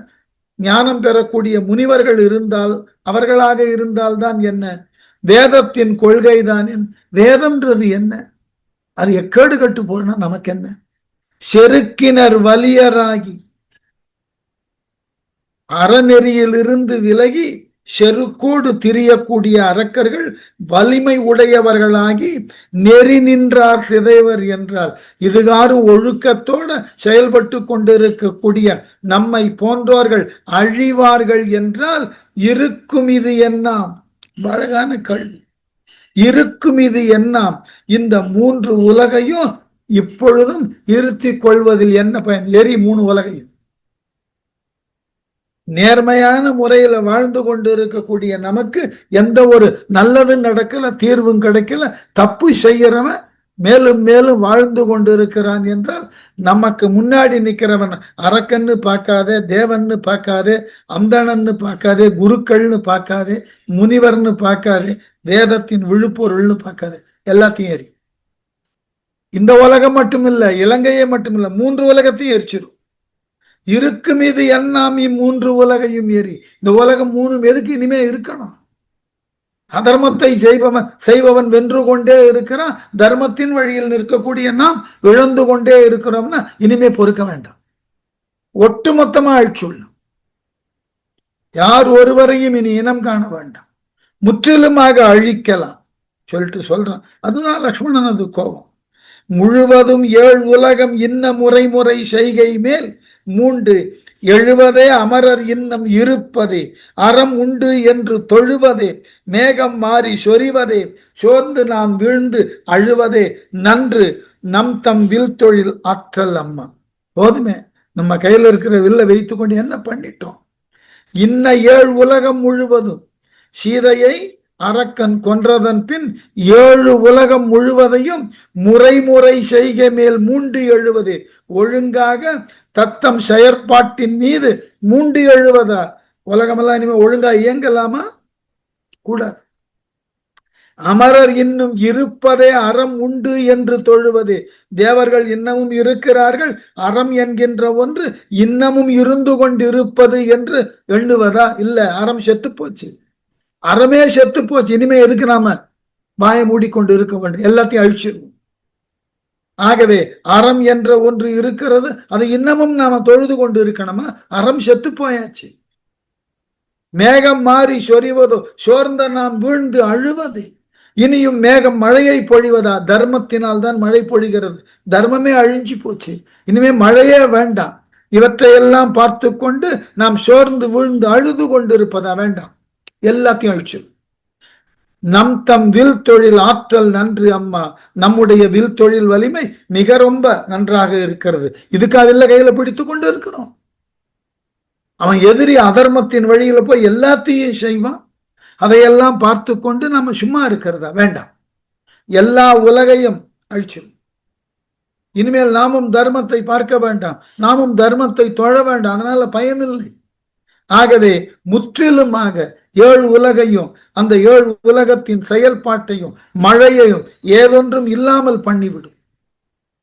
ஞானம் பெறக்கூடிய முனிவர்கள் இருந்தால், அவர்களாக இருந்தால்தான் என்ன? வேதத்தின் கொள்கைதான் என், வேதம்ன்றது என்ன? அது எக்கேடு கட்டு போனா நமக்கு என்ன? செருக்கினர் வலியராகி, அறநெறியிலிருந்து விலகி செருக்கோடு திரியக்கூடிய அரக்கர்கள் வலிமை உடையவர்களாகி நெறி நின்றார் சிதைவர் என்றால், இதுகாறு ஒழுக்கத்தோட செயல்பட்டு கொண்டிருக்கக்கூடிய நம்மை போன்றோர்கள் அழிவார்கள் என்றால் இருக்கும் இது என்னாம்? அழகான கல்வி. இருக்கும் இது என்னாம்? இந்த மூன்று உலகையும் இப்பொழுதும் இருத்தி கொள்வதில் என்ன பயன்? எரி மூணு உலகையும். நேர்மையான முறையில வாழ்ந்து கொண்டு இருக்கக்கூடிய நமக்கு எந்த ஒரு நல்லதும் நடக்கல, தீர்வும் கிடைக்கல. தப்பு செய்யறவன் மேலும் மேலும் வாழ்ந்து கொண்டு இருக்கிறான் என்றால், நமக்கு முன்னாடி நிக்கிறவன் அரக்கன்னு பார்க்காதே, தேவன்னு பார்க்காதே, அந்தணன்னு பார்க்காதே, குருக்கள்னு பார்க்காதே, முனிவர்னு பார்க்காதே, வேதத்தின் விழுப்பொருள்னு பார்க்காதே, எல்லாத்தையும் எரி. இந்த உலகம் மட்டுமில்ல, இலங்கையை மட்டுமில்ல, மூன்று உலகத்தையும் எரிச்சிடும். இருக்கும் இது என்னாம் இம்மூன்று உலகையும் எரி. இந்த உலகம் மூணும் எதுக்கு இனிமே இருக்கணும்? அதர்மத்தை செய்பவன் வென்று கொண்டே இருக்கிறான். தர்மத்தின் வழியில் நிற்கக்கூடிய நாம் இழந்து கொண்டே இருக்கிறோம்னா இனிமே பொறுக்க வேண்டாம். ஒட்டுமொத்தமா அழிச்சுள்ளோம். யார் ஒருவரையும் இனி இனம் காண வேண்டாம், முற்றிலுமாக அழிக்கலாம் சொல்லிட்டு சொல்றான். அதுதான் லக்ஷ்மணனது கோபம். முழுவதும் ஏழு உலகம் இன்ன முறை செய்கை மேல் மூண்டு எழுவதே அமரர் இன்னம் இருப்பதே அறம் உண்டு என்று தொழுவதே மேகம் மாறி சொரிவதே சோர்ந்து நாம் வீழ்ந்து அழுவதே நன்று நம் தம் வில் தொழில் ஆற்றல் அம்மா. போதுமே, நம்ம கையில் இருக்கிற வில்லை வைத்து கொண்டு என்ன பண்ணிட்டோம்? இன்ன ஏழு உலகம் முழுவதும் சீதையை அரக்கன் கொன்றதன் பின் ஏழு உலகம் முழுவதையும் முறை செய்கை மேல் மூண்டு எழுவதே, ஒழுங்காக தத்தம் செயற்பாட்டின் மீது மூண்டு எழுவதா? உலகமெல்லாம் இனிமே ஒழுங்கா இயங்கலாமா? கூடாது. அமரர் இன்னும் இருப்பதே அறம் உண்டு என்று தொழுவதே, தேவர்கள் இன்னமும் இருக்கிறார்கள், அறம் என்கின்ற ஒன்று இன்னமும் இருந்து கொண்டிருப்பது என்று எண்ணுவதா? இல்ல, அறம் செத்து போச்சு, அறமே செத்து போச்சு. இனிமே எதுக்கு நாம வாயை மூடிக்கொண்டு இருக்க வேண்டும்? எல்லாத்தையும் அழிச்சிருவோம். ஆகவே அறம் என்ற ஒன்று இருக்கிறது, அதை இன்னமும் நாம தொழுது கொண்டு இருக்கணுமா? அறம் செத்து போயாச்சு. மேகம் மாறி சொரிவதோ சோர்ந்த நாம் வீழ்ந்து அழுவது. இனியும் மேகம் மழையை பொழிவதா? தர்மத்தினால் தான் மழை பொழிகிறது, தர்மமே அழிஞ்சு போச்சு, இனிமே மழையே வேண்டாம். இவற்றையெல்லாம் பார்த்து கொண்டு நாம் சோர்ந்து வீழ்ந்து அழுது கொண்டு இருப்பதா? வேண்டாம், எல்லாத்தையும் அழிச்சு. நம் தம் வில் தொழில் ஆற்றல் நன்று அம்மா. நம்முடைய வில் தொழில் வலிமை மிக ரொம்ப நன்றாக இருக்கிறது. இதுக்காக இல்ல கையில பிடித்து கொண்டு இருக்கிறோம். அவன் எதிரி அதர்மத்தின் வழியில போய் எல்லாத்தையும் செய்வான். அதையெல்லாம் பார்த்து கொண்டு நம்ம சும்மா இருக்கிறதா? வேண்டாம், எல்லா உலகையும் அழிச்சிடும். இனிமேல் நாமும் தர்மத்தை பார்க்க வேண்டாம், நாமும் தர்மத்தை தொழ வேண்டாம், அதனால பயனில்லை. ஆகவே முற்றிலுமாக ஏழு உலகையும் அந்த ஏழு உலகத்தின் செயல்பாட்டையும் மழையையும் ஏதொன்றும் இல்லாமல் பண்ணிவிடும்.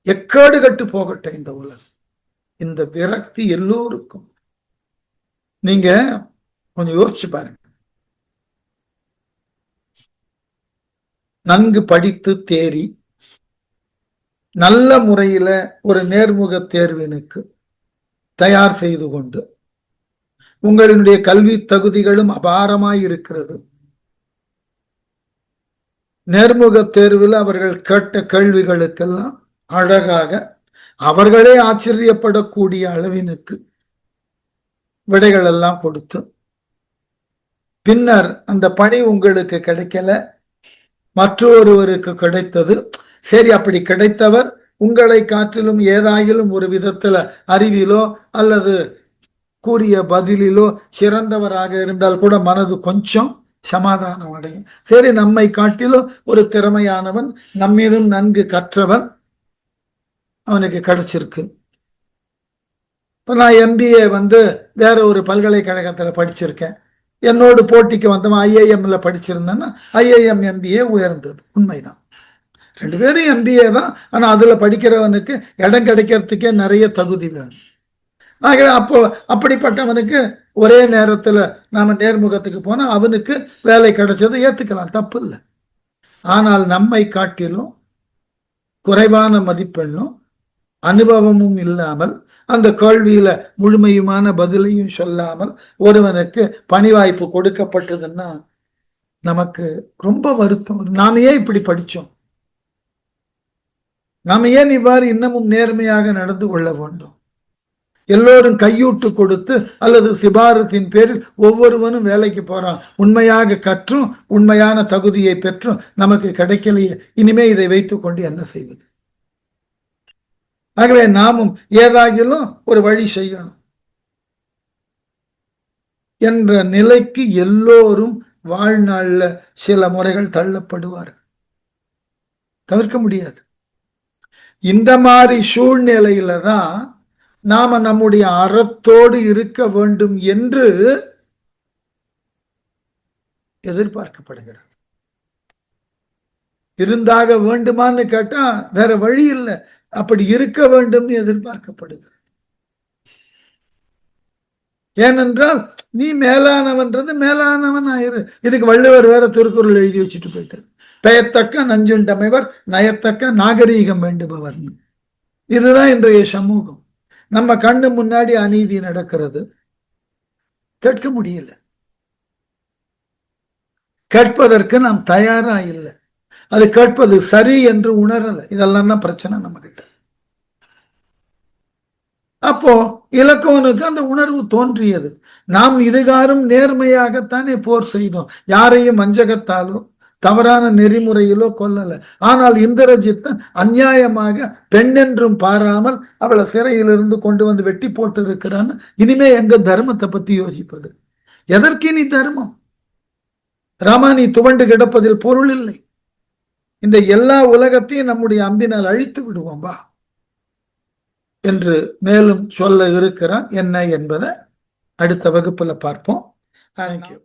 எக்கேடு கட்டு போகட்டும் இந்த உலகம். இந்த விரக்தி எல்லோருக்கும். நீங்க கொஞ்சம் யோசிச்சு பாருங்க. நன்கு படித்து தேறி நல்ல முறையில ஒரு நேர்முக தேர்வினுக்கு தயார் செய்து கொண்டு உங்களுடைய கல்வி தகுதிகளும் அபாரமாய் இருக்கிறது. நேர்முக தேர்வில் அவர்கள் கேட்ட கேள்விகளுக்கெல்லாம் அழகாக அவர்களே ஆச்சரியப்படக்கூடிய அளவினுக்கு விடைகள் எல்லாம் கொடுத்து, பின்னர் அந்த பணி உங்களுக்கு கிடைக்கல, மற்றொருவருக்கு கிடைத்தது. சரி, அப்படி கிடைத்தவர் உங்களை காற்றிலும் ஏதாயிலும் ஒரு விதத்துல அறிவிலோ அல்லது கூறிய பதிலிலோ சிறந்தவராக இருந்தால் கூட மனது கொஞ்சம் சமாதானம் அடையும். சரி, நம்மை காட்டிலும் ஒரு திறமையானவன், நம்மிலும் நன்கு கற்றவன் அவனுக்கு கிடைச்சிருக்கு. இப்ப நான் MBA வேற ஒரு பல்கலைக்கழகத்துல படிச்சிருக்கேன். என்னோடு போட்டிக்கு வந்தவன் IIMல படிச்சிருந்தேன்னா IIM MBA உயர்ந்தது, உண்மைதான். ரெண்டு பேரும் MBA தான், ஆனா அதுல படிக்கிறவனுக்கு இடம் கிடைக்கிறதுக்கே நிறைய தகுதி வேணும். ஆகவே அப்படிப்பட்டவனுக்கு ஒரே நேரத்துல நாம நேர்முகத்துக்கு போனா அவனுக்கு வேலை கிடைச்சது, ஏத்துக்கலாம், தப்பு இல்லை. ஆனால் நம்மை காட்டிலும் குறைவான மதிப்பெண்ணும் அனுபவமும் இல்லாமல் அந்த கேள்வியில முழுமையுமான பதிலையும் சொல்லாமல் ஒருவனுக்கு பணி வாய்ப்பு கொடுக்கப்பட்டதுன்னா நமக்கு ரொம்ப வருத்தம். நாம ஏன் இப்படி படிச்சோம்? நாம ஏன் இவ்வாறு இன்னமும் நேர்மையாக நடந்து கொள்ள வேண்டும்? எல்லோரும் கையூட்டு கொடுத்து அல்லது சிபாரத்தின் பேரில் ஒவ்வொருவனும் வேலைக்கு போறான். உண்மையாக கற்றும் உண்மையான தகுதியை பெற்றும் நமக்கு கிடைக்கலையே, இனிமே இதை வைத்துக் கொண்டு என்ன செய்வது? ஆகவே நாமும் ஏதாகிலும் ஒரு வழி செய்யணும் என்ற நிலைக்கு எல்லோரும் வாழ்நாள்ல சில முறைகள் தள்ளப்படுவார்கள், தவிர்க்க முடியாது. இந்த மாதிரி சூழ்நிலையில தான் நாம நம்முடைய அறத்தோடு இருக்க வேண்டும் என்று எதிர்பார்க்கப்படுகிறது. இருந்தாக வேண்டுமான்னு கேட்டா வேற வழி இல்லை, அப்படி இருக்க வேண்டும் எதிர்பார்க்கப்படுகிறது. ஏனென்றால் நீ மேலானவன்றது மேலானவன் ஆயிரு. இதுக்கு வள்ளுவர் வேற திருக்குறள் எழுதி வச்சுட்டு போயிட்டார். பெயத்தக்க நஞ்சுண்டமைவர் நயத்தக்க நாகரீகம் வேண்டுபவர். இதுதான் இன்றைய சமூகம். நம்ம கண்ணு முன்னாடி அநீதி நடக்கிறது, கேட்க முடியல. கேட்பதற்கு நாம் தயாரா இல்லை. அது கேட்பது சரி என்று உணரல. இதெல்லாம் தான் பிரச்சனை நம்ம கிட்ட. அப்போ இலக்குவனுக்கு அந்த உணர்வு தோன்றியது. நாம் இதுகாரும் நேர்மையாகத்தானே போர் செய்தோம், யாரையும் வஞ்சகத்தாலோ தவறான நெறிமுறையிலோ கொல்லல. ஆனால் இந்திரஜித்தன் அநியாயமாக பெண் என்றும் பாராமல் அவளை சிறையிலிருந்து கொண்டு வந்து வெட்டி போட்டு இருக்கிறான்னு. இனிமே எங்க தர்மத்தை பத்தி யோசிப்பது? எதற்கு நீ தர்மம்? ராமா, நீ துவண்டு கிடப்பதில் பொருள் இல்லை. இந்த எல்லா உலகத்தையும் நம்முடைய அம்பினால் அழித்து விடுவோம் வா என்று மேலும் சொல்ல இருக்கிறான். என்ன என்பதை அடுத்த வகுப்புல பார்ப்போம். தேங்க்யூ.